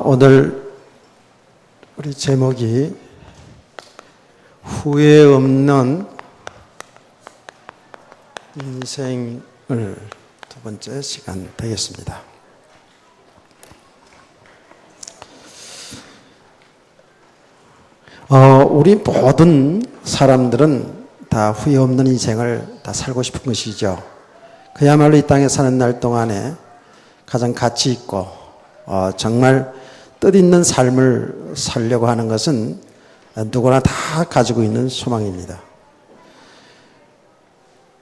오늘 우리 제목이 후회 없는 인생을 두 번째 시간 되겠습니다. 우리 모든 사람들은 다 후회 없는 인생을 다 살고 싶은 것이죠. 그야말로 이 땅에 사는 날 동안에 가장 가치 있고 정말 뜻있는 삶을 살려고 하는 것은 누구나 다 가지고 있는 소망입니다.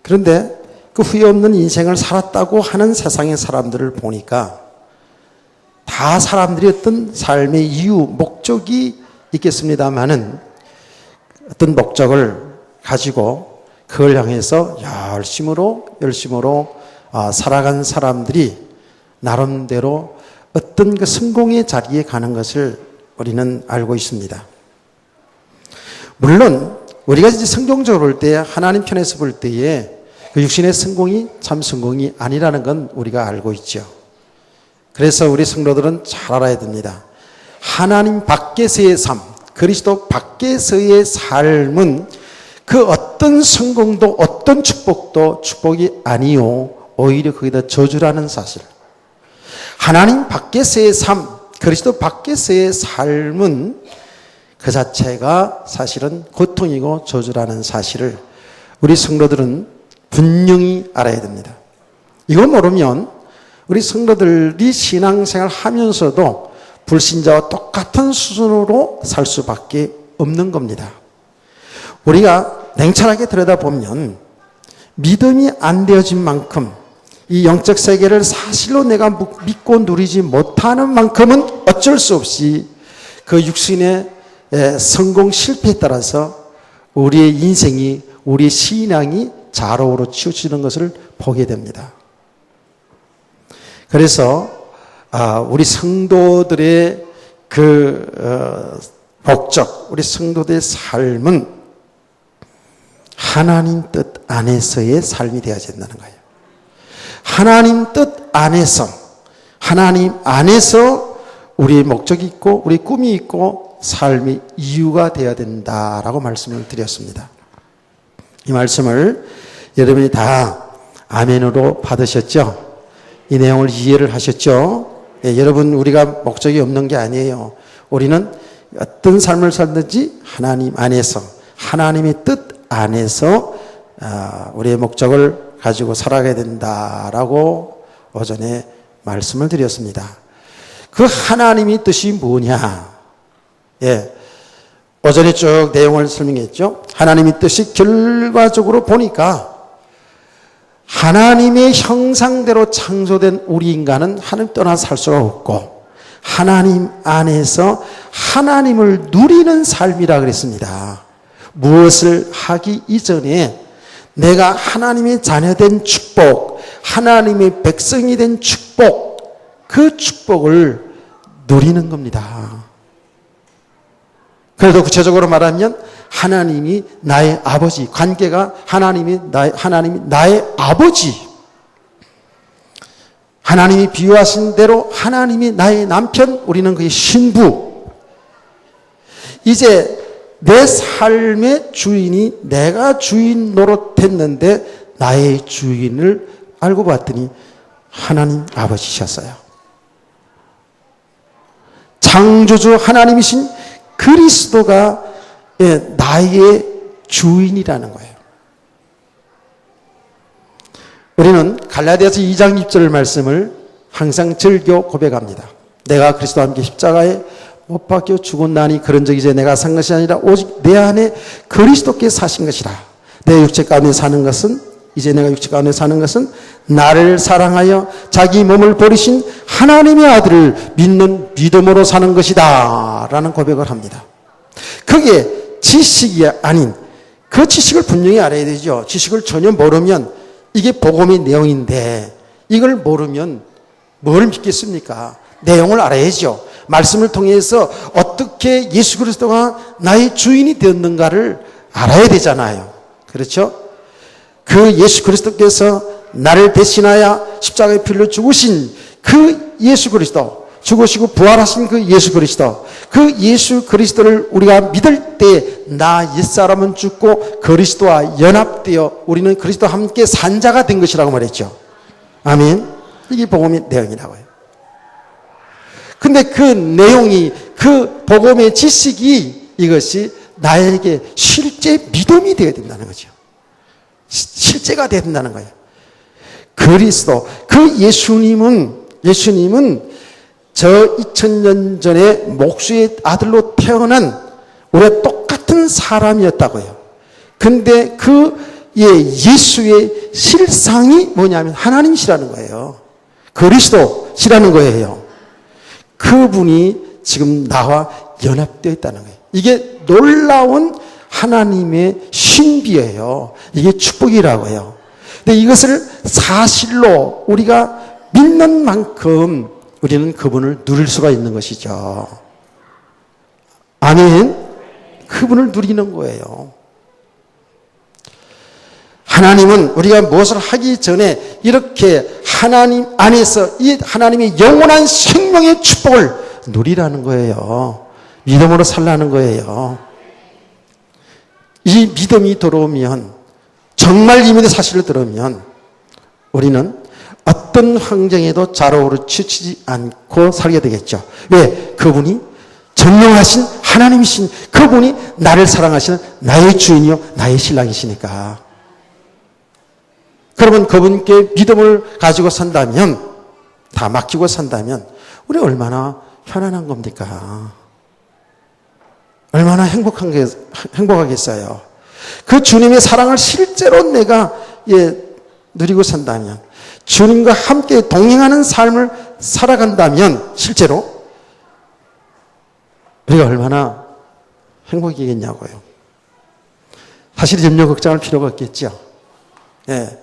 그런데 그 후회 없는 인생을 살았다고 하는 세상의 사람들을 보니까 다 사람들이 어떤 삶의 이유, 목적이 있겠습니다마는 어떤 목적을 가지고 그걸 향해서 열심으로 살아간 사람들이 나름대로 어떤 그 성공의 자리에 가는 것을 우리는 알고 있습니다. 물론 우리가 이제 성경적으로 볼 때, 하나님 편에서 볼 때에 그 육신의 성공이 참 성공이 아니라는 건 우리가 알고 있죠. 그래서 우리 성도들은 잘 알아야 됩니다. 하나님 밖에서의 삶, 그리스도 밖에서의 삶은 그 어떤 성공도 어떤 축복도 축복이 아니요, 오히려 거기다 저주라는 사실. 하나님 밖에서의 삶, 그리스도 밖에서의 삶은 그 자체가 사실은 고통이고 저주라는 사실을 우리 성도들은 분명히 알아야 됩니다. 이거 모르면 우리 성도들이 신앙생활 하면서도 불신자와 똑같은 수준으로 살 수밖에 없는 겁니다. 우리가 냉철하게 들여다보면 믿음이 안 되어진 만큼 이 영적 세계를 사실로 내가 믿고 누리지 못하는 만큼은 어쩔 수 없이 그 육신의 성공 실패에 따라서 우리의 인생이, 우리의 신앙이 좌로우로 치우치는 것을 보게 됩니다. 그래서 우리 성도들의 그 목적, 우리 성도들의 삶은 하나님 뜻 안에서의 삶이 되어야 된다는 거예요. 하나님 뜻 안에서, 하나님 안에서 우리의 목적이 있고 우리의 꿈이 있고 삶의 이유가 되어야 된다라고 말씀을 드렸습니다. 이 말씀을 여러분이 다 아멘으로 받으셨죠? 이 내용을 이해를 하셨죠? 여러분, 우리가 목적이 없는 게 아니에요. 우리는 어떤 삶을 살든지 하나님 안에서, 하나님의 뜻 안에서 우리의 목적을 가지고 살아가야 된다라고 오전에 말씀을 드렸습니다. 그 하나님의 뜻이 뭐냐? 오전에 쭉 내용을 설명했죠. 하나님의 뜻이 결과적으로 보니까 하나님의 형상대로 창조된 우리 인간은 하나님 떠나 살 수가 없고 하나님 안에서 하나님을 누리는 삶이라 그랬습니다. 무엇을 하기 이전에 내가 하나님의 자녀된 축복, 하나님의 백성이 된 축복, 그 축복을 누리는 겁니다. 그래도 구체적으로 말하면 하나님이 나의 아버지, 관계가 하나님이 나의 아버지, 하나님이 비유하신 대로 하나님이 나의 남편, 우리는 그의 신부. 이제 내 삶의 주인이 내가 주인 노릇했는데 나의 주인을 알고 봤더니 하나님 아버지셨어요. 창조주 하나님이신 그리스도가 나의 주인이라는 거예요. 우리는 갈라디아서 2장 6절 말씀을 항상 즐겨 고백합니다. 내가 그리스도와 함께 십자가에 못 박혀 죽었나니 그런 적이 이제 내가 산 것이 아니라 오직 내 안에 그리스도께 사신 것이라. 내 육체 가운데 사는 것은, 이제 내가 육체 가운데 사는 것은 나를 사랑하여 자기 몸을 버리신 하나님의 아들을 믿는 믿음으로 사는 것이다 라는 고백을 합니다. 그게 지식이 아닌, 그 지식을 분명히 알아야 되죠. 지식을 전혀 모르면 이게 복음의 내용인데 이걸 모르면 뭘 믿겠습니까? 내용을 알아야죠. 말씀을 통해서 어떻게 예수 그리스도가 나의 주인이 되었는가를 알아야 되잖아요. 그렇죠? 그 예수 그리스도께서 나를 대신하여 십자가에 필로 죽으신 그 예수 그리스도, 죽으시고 부활하신 그 예수 그리스도, 그 예수 그리스도를 우리가 믿을 때 나 옛사람은 죽고 그리스도와 연합되어 우리는 그리스도와 함께 산 자가 된 것이라고 말했죠. 아멘. 이게 복음의 내용이라고요. 근데 그 내용이, 그 복음의 지식이 이것이 나에게 실제 믿음이 되어야 된다는 거죠. 실제가 되어야 된다는 거예요. 그리스도, 그 예수님은 저 2000년 전에 목수의 아들로 태어난 우리가 똑같은 사람이었다고요. 근데 그 예수의 실상이 뭐냐면 하나님이시라는 거예요. 그리스도시라는 거예요. 그분이 지금 나와 연합되어 있다는 거예요. 이게 놀라운 하나님의 신비예요. 이게 축복이라고요. 근데 이것을 사실로 우리가 믿는 만큼 우리는 그분을 누릴 수가 있는 것이죠. 아멘. 그분을 누리는 거예요. 하나님은 우리가 무엇을 하기 전에 이렇게 하나님 안에서 이 하나님의 영원한 생명의 축복을 누리라는 거예요. 믿음으로 살라는 거예요. 이 믿음이 들어오면, 정말 이 믿음의 사실을 들으면 우리는 어떤 환경에도 좌로우로 치우치지 않고 살게 되겠죠. 왜? 그분이 전능하신 하나님이신 그분이 나를 사랑하시는 나의 주인이요 나의 신랑이시니까. 그러면 그분께 믿음을 가지고 산다면, 다 맡기고 산다면 우리 얼마나 편안한 겁니까? 얼마나 행복하겠어요. 그 주님의 사랑을 실제로 내가 누리고 산다면, 주님과 함께 동행하는 삶을 살아간다면 실제로 우리가 얼마나 행복이겠냐고요. 사실 염려 걱정할 필요가 없겠죠. 예.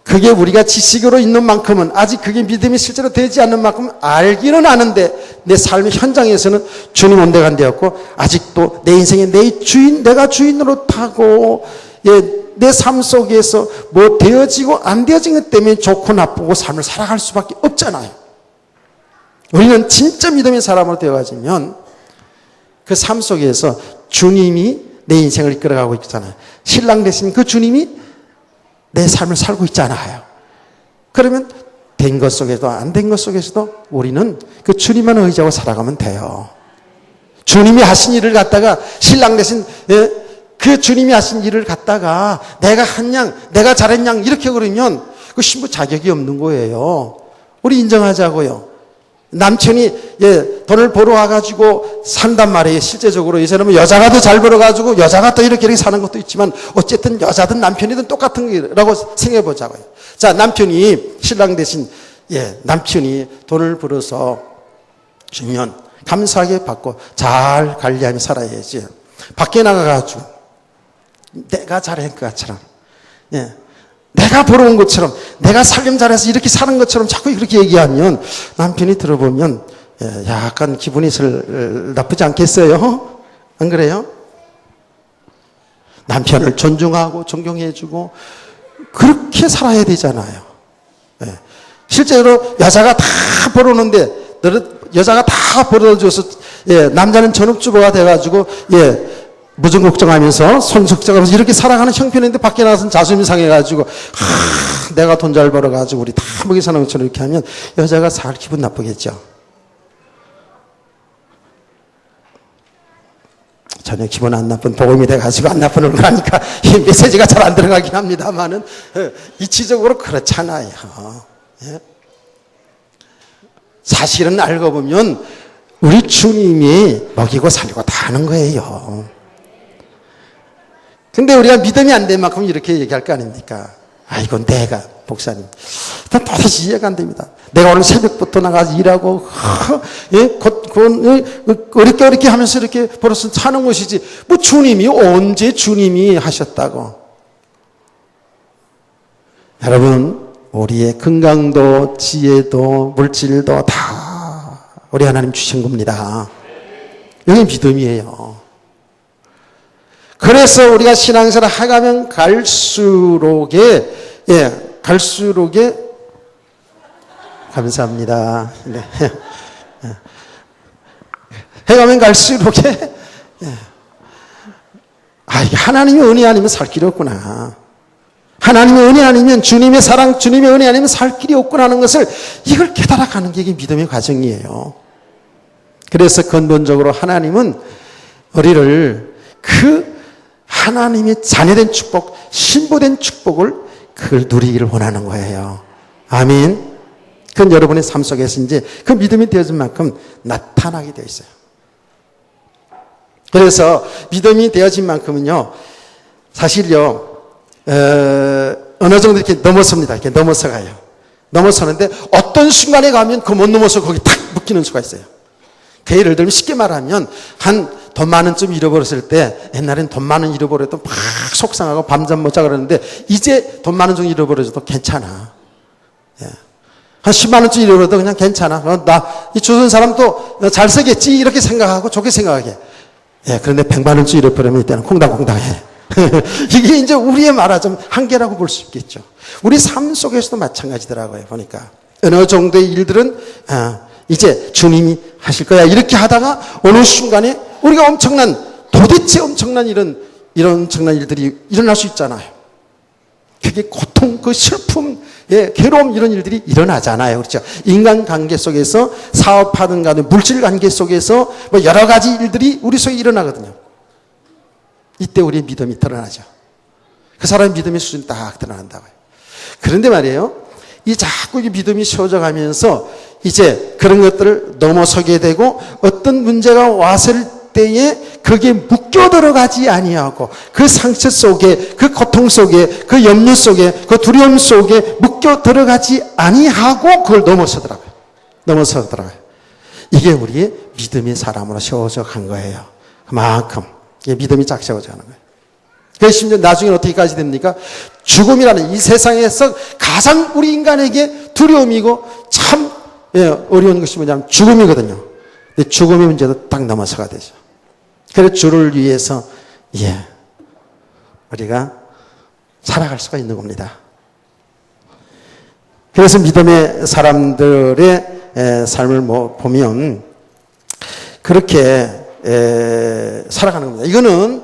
그게 우리가 지식으로 있는 만큼은, 아직 그게 믿음이 실제로 되지 않는 만큼 알기는 아는데 내 삶의 현장에서는 주님 온데간데였고 아직도 내 인생에 내가 주인으로 타고 내 삶 속에서 뭐 되어지고 안 되어진 것 때문에 좋고 나쁘고 삶을 살아갈 수밖에 없잖아요. 우리는 진짜 믿음의 사람으로 되어가지면 그 삶 속에서 주님이 내 인생을 이끌어가고 있잖아요. 신랑 되신 그 주님이 내 삶을 살고 있잖아요. 그러면 된 것 속에서도 안 된 것 속에서도 우리는 그 주님만 의지하고 살아가면 돼요. 주님이 하신 일을 갖다가, 신랑 되신 그 주님이 하신 일을 갖다가 내가 한 양, 내가 잘한 양 이렇게 그러면 그 신부 자격이 없는 거예요. 우리 인정하자고요. 남편이 돈을 벌어 와가지고 산단 말이에요. 실제적으로 이 사람은 여자가 더 잘 벌어가지고 여자가 또 이렇게 사는 것도 있지만 어쨌든 여자든 남편이든 똑같은 거라고 생각해 보자고요. 자, 남편이 신랑 대신 남편이 돈을 벌어서 주면 감사하게 받고 잘 관리하며 살아야지. 밖에 나가가지고 내가 잘한 것처럼, 내가 벌어온 것처럼, 내가 살림 잘해서 이렇게 사는 것처럼 자꾸 그렇게 얘기하면 남편이 들어보면 약간 기분이 나쁘지 않겠어요? 안 그래요? 남편을 존중하고 존경해주고 그렇게 살아야 되잖아요. 실제로 여자가 다 벌어오는데, 여자가 다 벌어줘서 남자는 전업주부가 돼가지고 무전 걱정하면서 손석정하면서 이렇게 살아가는 형편인데 밖에 나가서는 자존심이 상해가지고 내가 돈 잘 벌어가지고 우리 다 먹이 사는 것처럼 이렇게 하면 여자가 살 기분 나쁘겠죠. 전혀 기분 안 나쁜, 복음이 돼가지고 안 나쁜 얼굴 하니까 이 메시지가 잘 안 들어가긴 합니다만은 이치적으로 그렇잖아요. 사실은 알고 보면 우리 주님이 먹이고 살리고 다 하는 거예요. 근데 우리가 믿음이 안 된 만큼 이렇게 얘기할 거 아닙니까? 이건 내가, 목사님. 도대체 이해가 안 됩니다. 내가 오늘 새벽부터 나가서 일하고, 어렵게 하면서 이렇게 벌어서 사는 것이지. 뭐 주님이 언제 주님이 하셨다고. 여러분, 우리의 건강도, 지혜도, 물질도 다 우리 하나님 주신 겁니다. 이게 믿음이에요. 그래서 우리가 신앙생활을 하가면 갈수록에 감사합니다. 네. 해가면 갈수록 이게 하나님의 은혜 아니면 살 길이 없구나. 하나님의 은혜 아니면 주님의 사랑, 주님의 은혜 아니면 살 길이 없구나 하는 것을 이걸 깨달아가는 게 이게 믿음의 과정이에요. 그래서 근본적으로 하나님은 우리를 그 하나님의 자녀된 축복, 신부된 축복을 그걸 누리기를 원하는 거예요. 아멘. 그건 여러분의 삶 속에서 이제 그 믿음이 되어진 만큼 나타나게 되어 있어요. 그래서 믿음이 되어진 만큼은요, 사실요, 어느 정도 이렇게 넘어섭니다. 이렇게 넘어서가요. 넘어서는데 어떤 순간에 가면 그 못 넘어서 거기 탁 묶이는 수가 있어요. 그 예를 들면 쉽게 말하면 돈 만 원쯤 잃어버렸을 때 옛날엔 돈 만 원 잃어버려도 막 속상하고 밤잠 못 자고 그러는데 이제 돈 만 원 정도 잃어버려도 괜찮아. 예. 한 10만 원쯤 잃어버려도 그냥 괜찮아. 이 주는 사람도 잘 쓰겠지 이렇게 생각하고 좋게 생각하게. 예, 그런데 100만 원쯤 잃어버리면 이때는 콩당콩당해. 이게 이제 우리의 말하자면 한계라고 볼 수 있겠죠. 우리 삶 속에서도 마찬가지더라고요. 보니까 어느 정도의 일들은 이제 주님이 하실 거야 이렇게 하다가 어느 순간에 우리가 도대체 엄청난 이런 엄청난 일들이 일어날 수 있잖아요. 그게 고통, 그 슬픔, 괴로움 이런 일들이 일어나잖아요. 그렇죠? 인간관계 속에서 사업하든 간에 물질관계 속에서 뭐 여러 가지 일들이 우리 속에 일어나거든요. 이때 우리의 믿음이 드러나죠. 그 사람의 믿음의 수준이 딱 드러난다고요. 그런데 말이에요. 이 자꾸 이 믿음이 세워져 가면서 이제 그런 것들을 넘어서게 되고 어떤 문제가 왔을 때에 그게 묶여 들어가지 아니하고 그 상처 속에 그 고통 속에 그 염려 속에 그 두려움 속에 묶여 들어가지 아니하고 그걸 넘어서더라고요. 이게 우리의 믿음의 사람으로 세워져 간 거예요. 그만큼 믿음이 쫙 세워져 가는 거예요. 그래서 심지어 나중에 어떻게까지 됩니까? 죽음이라는 이 세상에서 가장 우리 인간에게 두려움이고 참 어려운 것이 뭐냐면 죽음이거든요. 근데 죽음의 문제도 딱 넘어서가 되죠. 그래서 주를 위해서 우리가 살아갈 수가 있는 겁니다. 그래서 믿음의 사람들의 삶을 보면 그렇게 살아가는 겁니다. 이거는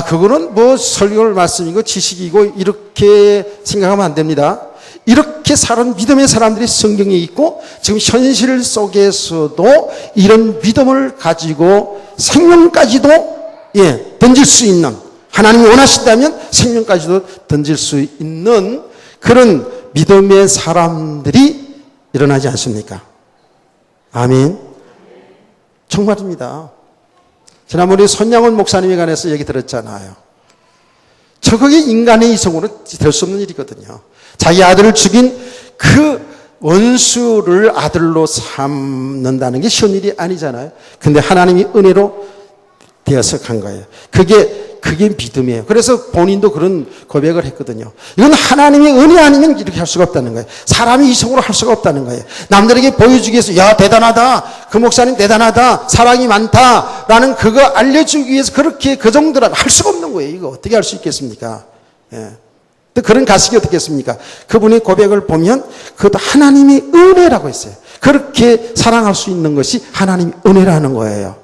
그거는 뭐 설교 말씀이고 지식이고 이렇게 생각하면 안 됩니다. 이렇게 사는 믿음의 사람들이 성경에 있고 지금 현실 속에서도 이런 믿음을 가지고 생명까지도 던질 수 있는, 하나님이 원하신다면 생명까지도 던질 수 있는 그런 믿음의 사람들이 일어나지 않습니까? 아멘. 정말입니다. 지난번에 손양원 목사님에 관해서 얘기 들었잖아요. 저게 인간의 이성으로 될 수 없는 일이거든요. 자기 아들을 죽인 그 원수를 아들로 삼는다는 게 쉬운 일이 아니잖아요. 근데 하나님이 은혜로 되어서 간 거예요. 그게 믿음이에요. 그래서 본인도 그런 고백을 했거든요. 이건 하나님의 은혜 아니면 이렇게 할 수가 없다는 거예요. 사람이 이성으로 할 수가 없다는 거예요. 남들에게 보여주기 위해서 대단하다. 그 목사님 대단하다. 사랑이 많다. 라는 그거 알려주기 위해서 그렇게 그 정도라도 할 수가 없는 거예요. 이거 어떻게 할 수 있겠습니까? 또 그런 가식이 어떻겠습니까? 그분의 고백을 보면 그것도 하나님의 은혜라고 했어요. 그렇게 사랑할 수 있는 것이 하나님의 은혜라는 거예요.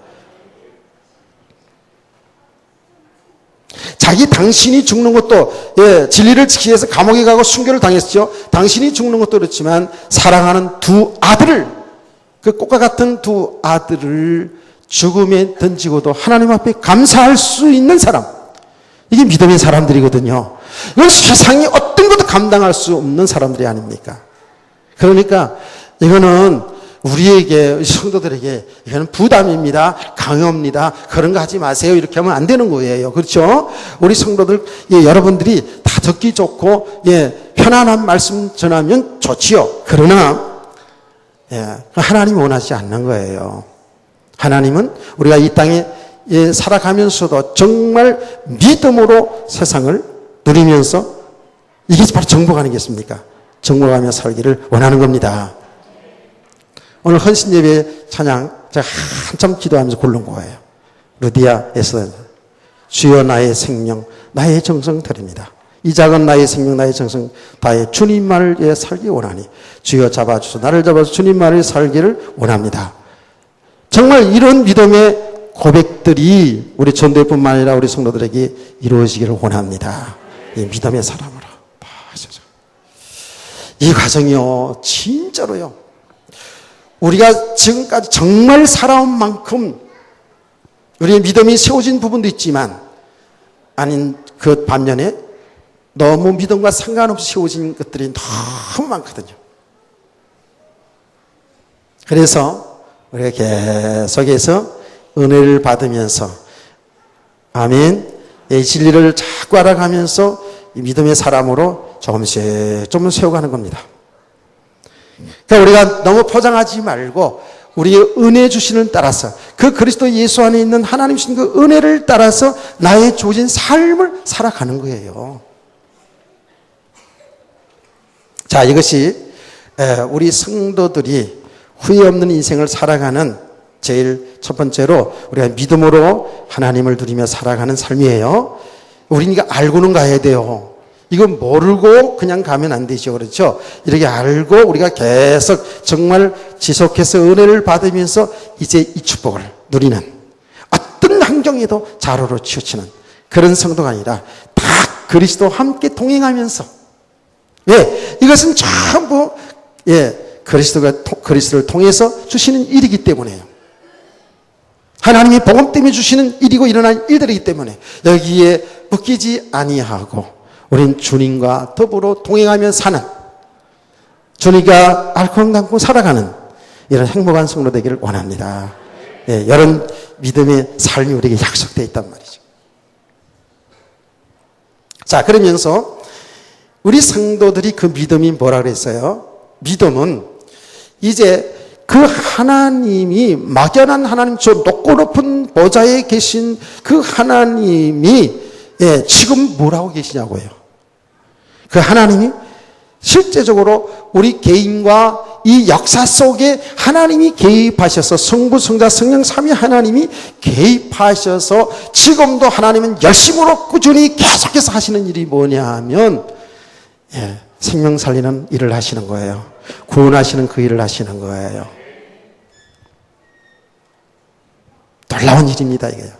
당신이 죽는 것도 진리를 지키기 위해서 감옥에 가고 순교를 당했죠. 당신이 죽는 것도 그렇지만 사랑하는 두 아들을, 그 꽃과 같은 두 아들을 죽음에 던지고도 하나님 앞에 감사할 수 있는 사람, 이게 믿음의 사람들이거든요. 이건 세상에 어떤 것도 감당할 수 없는 사람들이 아닙니까? 그러니까 이거는 우리에게, 성도들에게 이거는 부담입니다. 강요입니다. 그런 거 하지 마세요. 이렇게 하면 안 되는 거예요. 그렇죠? 우리 성도들, 여러분들이 다 듣기 좋고, 편안한 말씀 전하면 좋지요. 그러나, 하나님이 원하지 않는 거예요. 하나님은 우리가 이 땅에 살아가면서도 정말 믿음으로 세상을 누리면서 이게 바로 정복 아니겠습니까? 정복하며 살기를 원하는 겁니다. 오늘 헌신예배 찬양 제가 한참 기도하면서 고른 거예요. 루디아 에스더, 주여 나의 생명 나의 정성 드립니다. 이 작은 나의 생명 나의 정성 다해 주님 말을 위해 살기 원하니 주여 잡아주소 나를 잡아서 주님 말을 살기를 원합니다. 정말 이런 믿음의 고백들이 우리 전도회뿐만 아니라 우리 성도들에게 이루어지기를 원합니다. 이 믿음의 사람으로. 이 과정이요, 진짜로요. 우리가 지금까지 정말 살아온 만큼 우리의 믿음이 세워진 부분도 있지만 아닌 그 반면에 너무 믿음과 상관없이 세워진 것들이 너무 많거든요. 그래서 우리가 계속해서 은혜를 받으면서 아멘, 이 진리를 자꾸 알아가면서 이 믿음의 사람으로 조금씩 세워가는 겁니다. 그러니까 우리가 너무 포장하지 말고 우리의 은혜 주시는 따라서 그 그리스도 예수 안에 있는 하나님 주신 그 은혜를 따라서 나의 주어진 삶을 살아가는 거예요. 자, 이것이 우리 성도들이 후회 없는 인생을 살아가는 제일 첫 번째로 우리가 믿음으로 하나님을 누리며 살아가는 삶이에요. 우리는 이거 알고는 가야 돼요. 이거 모르고 그냥 가면 안 되죠. 그렇죠? 이렇게 알고 우리가 계속 정말 지속해서 은혜를 받으면서 이제 이 축복을 누리는 어떤 환경에도 자로로 치우치는 그런 성도가 아니라 다 그리스도와 함께 동행하면서 왜? 이것은 전부 그리스도를 통해서 주시는 일이기 때문에요. 하나님이 복음 때문에 주시는 일이고 일어난 일들이기 때문에 여기에 묶이지 아니하고 우린 주님과 더불어 동행하며 사는 주님과 알콩달콩 살아가는 이런 행복한 성도 되기를 원합니다. 이런 믿음의 삶이 우리에게 약속되어 있단 말이죠. 자, 그러면서 우리 성도들이 그 믿음이 뭐라 그랬어요? 믿음은 이제 그 하나님이 막연한 하나님, 저 높고 높은 보좌에 계신 그 하나님이 지금 뭘 하고 계시냐고요. 그 하나님이 실제적으로 우리 개인과 이 역사 속에 하나님이 개입하셔서 성부, 성자, 성령 삼위 하나님이 개입하셔서 지금도 하나님은 열심으로 꾸준히 계속해서 하시는 일이 뭐냐 하면 생명 살리는 일을 하시는 거예요. 구원하시는 그 일을 하시는 거예요. 놀라운 일입니다, 이게요.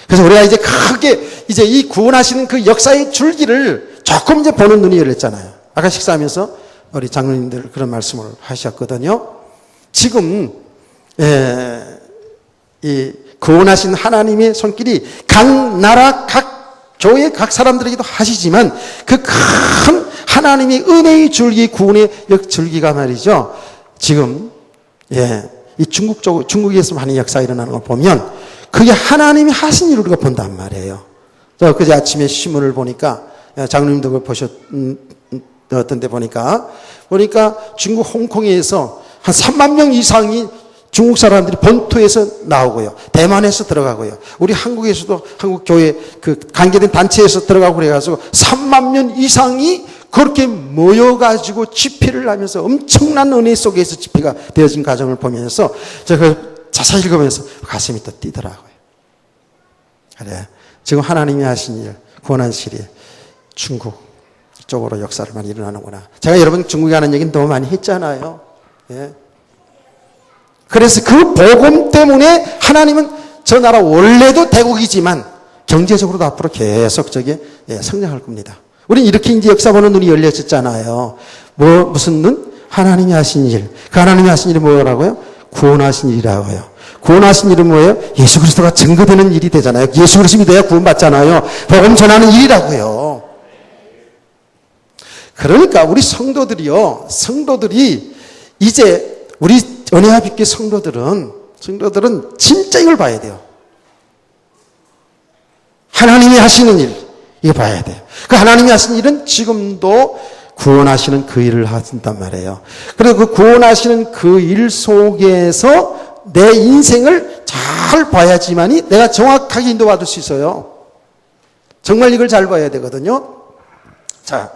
그래서 우리가 이제 크게 이제 이 구원하시는 그 역사의 줄기를 조금 이제 보는 눈이 열렸잖아요. 아까 식사하면서 우리 장로님들 그런 말씀을 하셨거든요. 지금 이 구원하신 하나님의 손길이 각 나라, 각 교회, 각 사람들에게도 하시지만 그 큰 하나님의 은혜의 줄기, 구원의 줄기가 말이죠. 지금 이 중국에서 많은 역사가 일어나는 걸 보면 그게 하나님이 하신 일을 우리가 본단 말이에요. 저 그제 아침에 신문을 보니까 장로님도 그걸 보셨던 데 보니까 중국 홍콩에서 한 3만 명 이상이 중국 사람들이 본토에서 나오고요. 대만에서 들어가고요. 우리 한국에서도 한국 교회 그 관계된 단체에서 들어가고 그래가지고 3만 명 이상이 그렇게 모여가지고 집회를 하면서 엄청난 은혜 속에서 집회가 되어진 과정을 보면서 제가 자세히 읽으면서 가슴이 또 뛰더라고요. 그래. 지금 하나님이 하신 일, 구원하신 일이 중국 쪽으로 역사를 많이 일어나는구나. 제가 여러분 중국에 가는 얘기는 너무 많이 했잖아요. 그래서 그 복음 때문에 하나님은 저 나라 원래도 대국이지만 경제적으로도 앞으로 계속 성장할 겁니다. 우리는 이렇게 이제 역사 보는 눈이 열려졌잖아요. 무슨 눈? 하나님이 하신 일. 그 하나님이 하신 일이 뭐라고요? 구원하신 일이라고요. 구원하신 일은 뭐예요? 예수 그리스도가 증거되는 일이 되잖아요. 예수 그리스도 믿어야 구원받잖아요. 복음 전하는 일이라고요. 그러니까 우리 성도들이 이제 우리 은혜와 빛의 성도들은 진짜 이걸 봐야 돼요. 하나님이 하시는 일, 이거 봐야 돼요. 그 하나님이 하시는 일은 지금도 구원하시는 그 일을 하신단 말이에요. 그리고 그 구원하시는 그 일 속에서 내 인생을 잘 봐야지만이 내가 정확하게 인도받을 수 있어요. 정말 이걸 잘 봐야 되거든요. 자,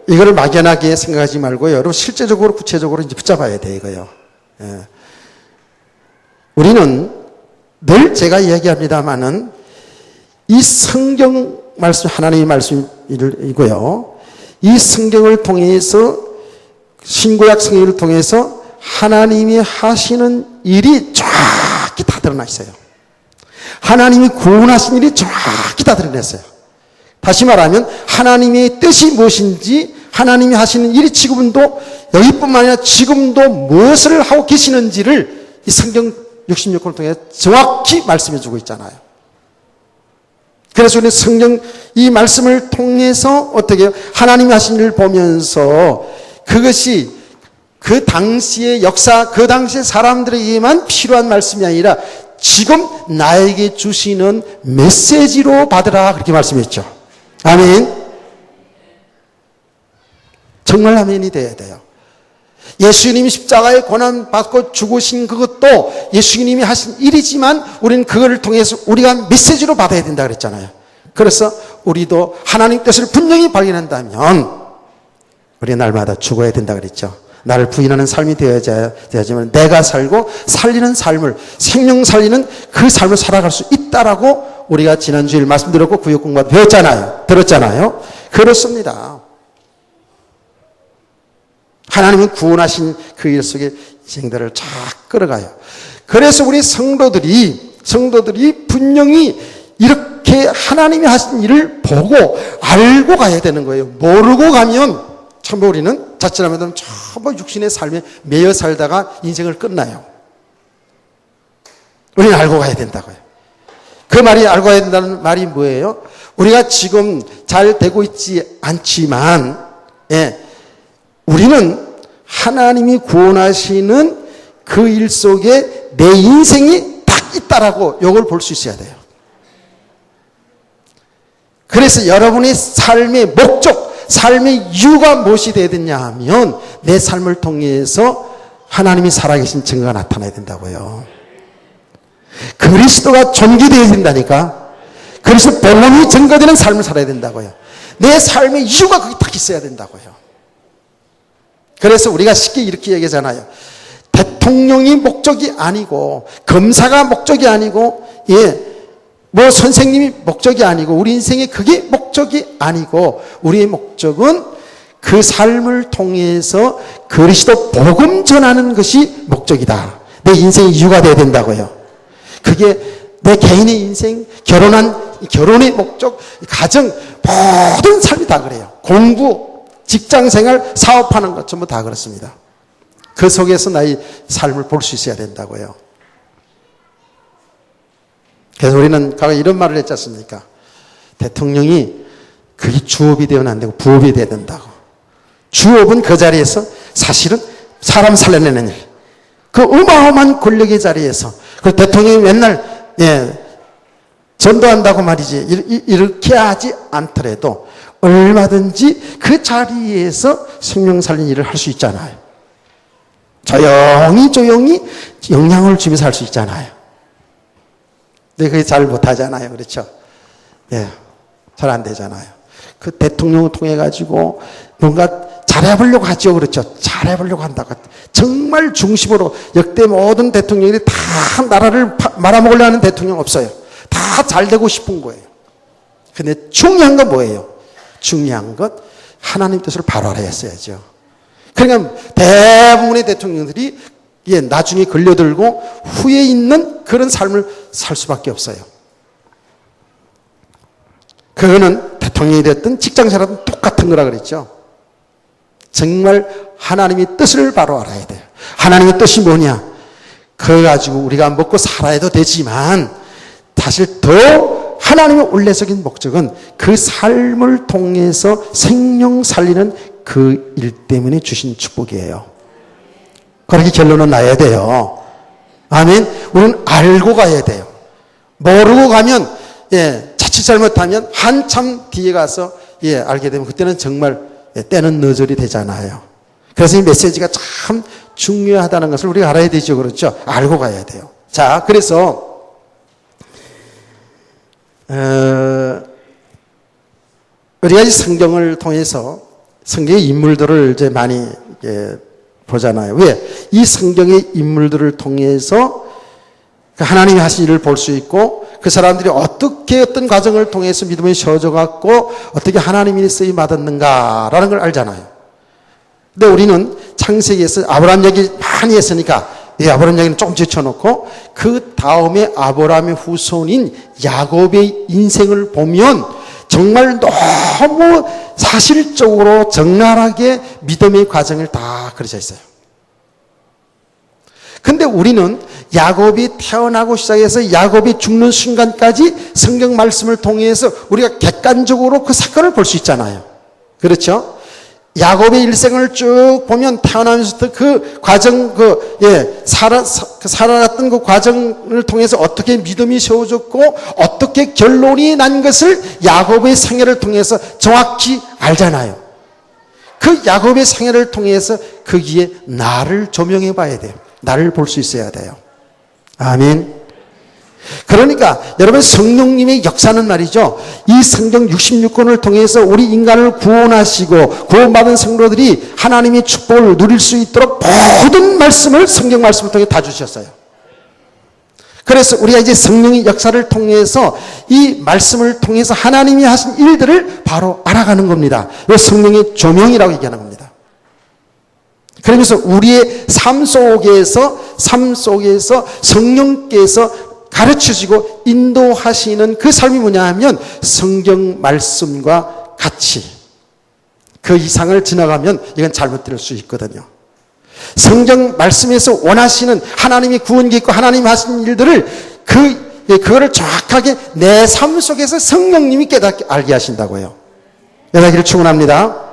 이거를 막연하게 생각하지 말고요. 여러분 실제적으로 구체적으로 이제 붙잡아야 돼, 이거요. 우리는 늘 제가 이야기합니다만은 이 성경 말씀, 하나님의 말씀이고요. 이 성경을 통해서, 신구약 성경을 통해서 하나님이 하시는 일이 정확히 다 드러나 있어요. 하나님이 구원하신 일이 정확히 다 드러냈어요. 다시 말하면 하나님의 뜻이 무엇인지, 하나님이 하시는 일이 지금도, 여기뿐만 아니라 지금도 무엇을 하고 계시는지를 이 성경 66권을 통해 정확히 말씀해 주고 있잖아요. 그래서 우리는 성경 이 말씀을 통해서 어떻게 해요? 하나님이 하신 일을 보면서 그것이 그 당시의 역사, 그 당시의 사람들에게만 필요한 말씀이 아니라 지금 나에게 주시는 메시지로 받으라, 그렇게 말씀했죠. 아멘. 정말 아멘이 돼야 돼요. 예수님이 십자가에 고난받고 죽으신 그것도 예수님이 하신 일이지만 우리는 그거를 통해서 우리가 메시지로 받아야 된다 그랬잖아요. 그래서 우리도 하나님 뜻을 분명히 발견한다면 우리 날마다 죽어야 된다 그랬죠. 나를 부인하는 삶이 되어야지만 내가 살고 살리는 삶을, 생명 살리는 그 삶을 살아갈 수 있다라고 우리가 지난주에 말씀드렸고 구역 공부도 배웠잖아요. 들었잖아요. 그렇습니다. 하나님은 구원하신 그 일 속에 인생들을 쫙 끌어가요. 그래서 우리 성도들이 분명히 이렇게 하나님이 하신 일을 보고 알고 가야 되는 거예요. 모르고 가면 참 우리는 자칫하면 전부 육신의 삶에 매여 살다가 인생을 끝나요. 우리는 알고 가야 된다고요. 그 말이 알고 가야 된다는 말이 뭐예요? 우리가 지금 잘 되고 있지 않지만, 우리는 하나님이 구원하시는 그 일 속에 내 인생이 딱 있다라고 이걸 볼 수 있어야 돼요. 그래서 여러분의 삶의 목적, 삶의 이유가 무엇이 되어야 되냐 하면 내 삶을 통해서 하나님이 살아계신 증거가 나타나야 된다고요. 그리스도가 존귀되어야 된다니까. 그래서 복음이 증거되는 삶을 살아야 된다고요. 내 삶의 이유가 거기 딱 있어야 된다고요. 그래서 우리가 쉽게 이렇게 얘기하잖아요. 대통령이 목적이 아니고, 검사가 목적이 아니고, 뭐 선생님이 목적이 아니고, 우리 인생에 그게 목적이 아니고, 우리의 목적은 그 삶을 통해서 그리스도 복음 전하는 것이 목적이다. 내 인생의 이유가 되어야 된다고요. 그게 내 개인의 인생, 결혼의 목적, 가정, 모든 삶이 다 그래요. 공부, 직장생활, 사업하는 것 전부 다 그렇습니다. 그 속에서 나의 삶을 볼 수 있어야 된다고요. 그래서 우리는 과거에 이런 말을 했지 않습니까? 대통령이 그게 주업이 되면 안 되고 부업이 돼야 된다고. 주업은 그 자리에서 사실은 사람 살려내는 일. 그 어마어마한 권력의 자리에서 그 대통령이 맨날 전도한다고 말이지 이렇게 하지 않더라도 얼마든지 그 자리에서 생명 살리는 일을 할 수 있잖아요. 조용히 영향을 주면서 할 수 있잖아요. 근데 그게 잘 못하잖아요. 그렇죠? 잘 안 되잖아요. 그 대통령을 통해 가지고 뭔가 잘해보려고 하죠. 그렇죠? 잘해보려고 한다고. 정말 중심으로 역대 모든 대통령들이 다 나라를 말아먹으려 하는 대통령 없어요. 다 잘 되고 싶은 거예요. 근데 중요한 건 뭐예요? 중요한 것, 하나님 뜻을 바로 알아야죠. 그러니까 대부분의 대통령들이 나중에 걸려들고 후에 있는 그런 삶을 살 수밖에 없어요. 그거는 대통령이 됐든 직장생활은 똑같은 거라 그랬죠. 정말 하나님의 뜻을 바로 알아야 돼요. 하나님의 뜻이 뭐냐? 그거 가지고 우리가 먹고 살아야도 되지만 사실 더 하나님의 원래적인 목적은 그 삶을 통해서 생명 살리는 그 일 때문에 주신 축복이에요. 그렇게 결론은 나야 돼요. 아멘. 우리는 알고 가야 돼요. 모르고 가면 자칫 잘못하면 한참 뒤에 가서 알게 되면 그때는 정말 때는 늦어리 되잖아요. 그래서 이 메시지가 참 중요하다는 것을 우리가 알아야 되죠. 그렇죠? 알고 가야 돼요. 자, 그래서 우리가 성경을 통해서 성경의 인물들을 이제 많이 보잖아요. 왜? 이 성경의 인물들을 통해서 하나님이 하신 일을 볼 수 있고 그 사람들이 어떻게 어떤 과정을 통해서 믿음이 세워져 갖고 어떻게 하나님이 쓰임 받았는가라는 걸 알잖아요. 근데 우리는 창세기에서 아브라함 얘기 많이 했으니까 아브라함 얘기는 조금 제쳐놓고 그 다음에 아브라함의 후손인 야곱의 인생을 보면 정말 너무 사실적으로 적나라하게 믿음의 과정을 다 그려져 있어요. 근데 우리는 야곱이 태어나고 시작해서 야곱이 죽는 순간까지 성경 말씀을 통해서 우리가 객관적으로 그 사건을 볼 수 있잖아요. 그렇죠? 야곱의 일생을 쭉 보면 태어나면서부터 그 과정, 살아갔던 그 과정을 통해서 어떻게 믿음이 세워졌고 어떻게 결론이 난 것을 야곱의 생애를 통해서 정확히 알잖아요. 그 야곱의 생애를 통해서 거기에 나를 조명해 봐야 돼요. 나를 볼 수 있어야 돼요. 아멘. 그러니까 여러분 성령님의 역사는 말이죠. 이 성경 66권을 통해서 우리 인간을 구원하시고 구원받은 성도들이 하나님의 축복을 누릴 수 있도록 모든 말씀을 성경 말씀을 통해 다 주셨어요. 그래서 우리가 이제 성령의 역사를 통해서 이 말씀을 통해서 하나님이 하신 일들을 바로 알아가는 겁니다. 이 성령의 조명이라고 얘기하는 겁니다. 그러면서 우리의 삶 속에서 성령께서 가르쳐주고 인도하시는 그 삶이 뭐냐 하면 성경 말씀과 같이 그 이상을 지나가면 이건 잘못될 수 있거든요. 성경 말씀에서 원하시는 하나님의 구원이 있고 하나님이 하신 일들을 그거를 정확하게 내 삶 속에서 성령님이 깨닫게 알게 하신다고요. 깨닫기를 축원합니다.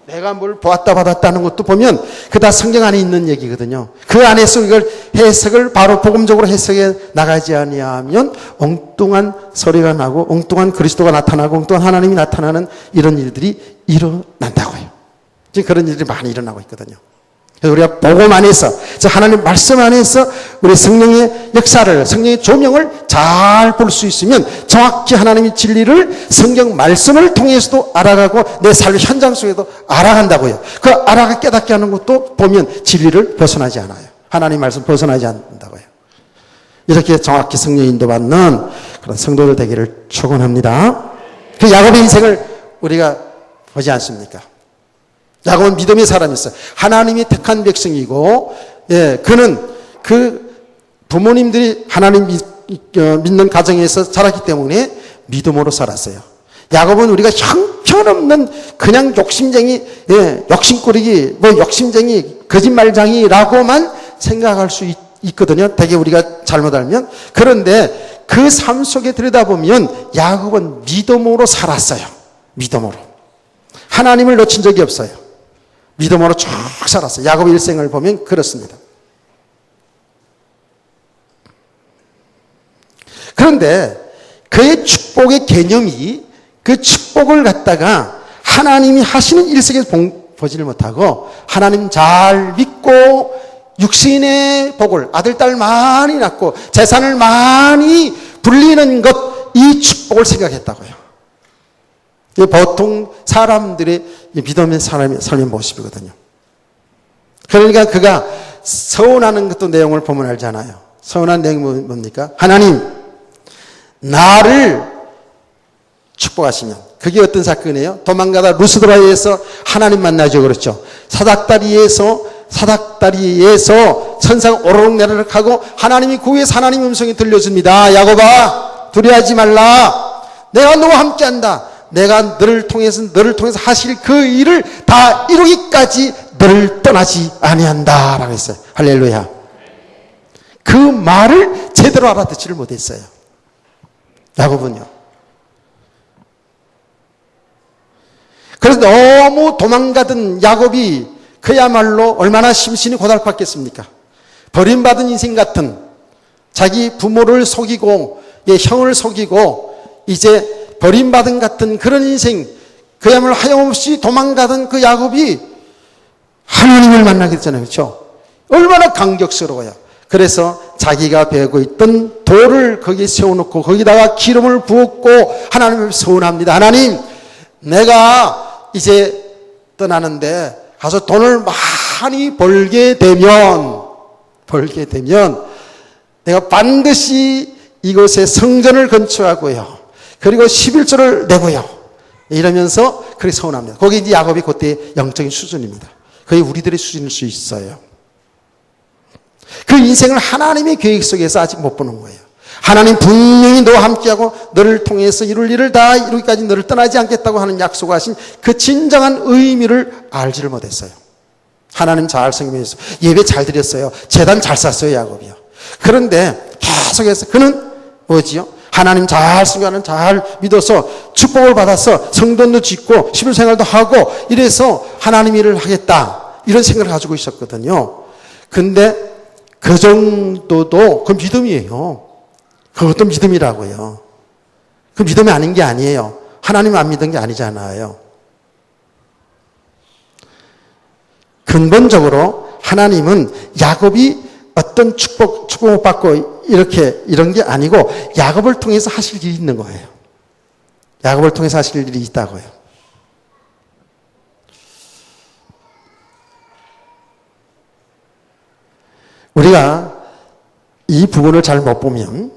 내가 뭘 보았다 받았다는 것도 보면 그 다 성경 안에 있는 얘기거든요. 그 안에서 이걸 해석을 바로 복음적으로 해석해 나가지 아니하면 엉뚱한 소리가 나고 엉뚱한 그리스도가 나타나고 엉뚱한 하나님이 나타나는 이런 일들이 일어난다고요. 지금 그런 일들이 많이 일어나고 있거든요. 그래서 우리가 복음 안에서, 하나님 말씀 안에서 우리 성령의 역사를, 성령의 조명을 잘 볼 수 있으면 정확히 하나님의 진리를 성경 말씀을 통해서도 알아가고 내 삶의 현장 속에도 알아간다고요. 그 알아가 깨닫게 하는 것도 보면 진리를 벗어나지 않아요. 하나님 말씀 벗어나지 않는다고요. 이렇게 정확히 성령의 인도받는 그런 성도들 되기를 축원합니다. 그 야곱의 인생을 우리가 보지 않습니까? 야곱은 믿음의 사람이었어요. 하나님이 택한 백성이고, 그는 그 부모님들이 하나님 믿는 가정에서 자랐기 때문에 믿음으로 살았어요. 야곱은 우리가 형편없는 그냥 욕심쟁이, 욕심꾸리기, 욕심쟁이, 거짓말장이라고만 생각할 수 있거든요. 되게 우리가 잘못 알면. 그런데 그 삶 속에 들여다보면 야곱은 믿음으로 살았어요. 믿음으로. 하나님을 놓친 적이 없어요. 믿음으로 쭉 살았어요. 야곱의 일생을 보면 그렇습니다. 그런데 그의 축복의 개념이 그 축복을 갖다가 하나님이 하시는 일생에서 보지를 못하고 하나님 잘 믿고 육신의 복을 아들, 딸 많이 낳고 재산을 많이 불리는 것, 이 축복을 생각했다고요. 보통 사람들의 믿음의 사람의 삶의 모습이거든요. 그러니까 그가 서운하는 것도 내용을 보면 알잖아요. 서운한 내용이 뭡니까? 하나님, 나를 축복하시면. 그게 어떤 사건이에요? 도망가다 루스드라에서 하나님 만나죠. 그렇죠. 사닥다리에서 천사가 오르륵 내리륵 하고 하나님이 구해서 하나님의 음성이 들려줍니다. 야곱아, 두려워하지 말라. 내가 너와 함께한다. 내가 너를 통해서 하실 그 일을 다 이루기까지 너를 떠나지 아니한다 라고 했어요. 할렐루야. 그 말을 제대로 알아듣지를 못했어요. 야곱은요. 그래서 너무 도망가던 야곱이 그야말로 얼마나 심신이 고달팠겠습니까? 버림받은 인생 같은, 자기 부모를 속이고 형을 속이고 이제 버림받은 같은 그런 인생, 그야말로 하염없이 도망가던 그 야곱이 하나님을 만나게 됐잖아요. 그렇죠? 얼마나 감격스러워요. 그래서 자기가 베고 있던 돌을 거기에 세워놓고 거기다가 기름을 부었고 하나님을 서운합니다. 하나님, 내가 이제 떠나는데 가서 돈을 많이 벌게 되면 벌게 되면 내가 반드시 이곳에 성전을 건축하고요. 그리고 11조를 내고요. 이러면서 그렇게 서운합니다. 거기 이제 야곱이 그때 영적인 수준입니다. 거의 우리들의 수준일 수 있어요. 그 인생을 하나님의 계획 속에서 아직 못 보는 거예요. 하나님 분명히 너와 함께하고 너를 통해서 이룰 일을 다 이루기까지 너를 떠나지 않겠다고 하는 약속하신 그 진정한 의미를 알지를 못했어요. 하나님 잘 섬기면서 예배 잘 드렸어요. 제단 잘 쌌어요, 야곱이요. 그런데 계속해서 그는 뭐지요? 하나님 잘 섬기는 잘 믿어서 축복을 받아서 성전도 짓고 11생활도 하고 이래서 하나님 일을 하겠다 이런 생각을 가지고 있었거든요. 근데 그 정도도 그 믿음이에요. 그것도 믿음이라고요. 그 믿음이 아닌 게 아니에요. 하나님 안 믿은 게 아니잖아요. 근본적으로 하나님은 야곱이 어떤 축복을 받고 이런 게 아니고 야곱을 통해서 하실 일이 있는 거예요. 야곱을 통해서 하실 일이 있다고요. 우리가 이 부분을 잘 못 보면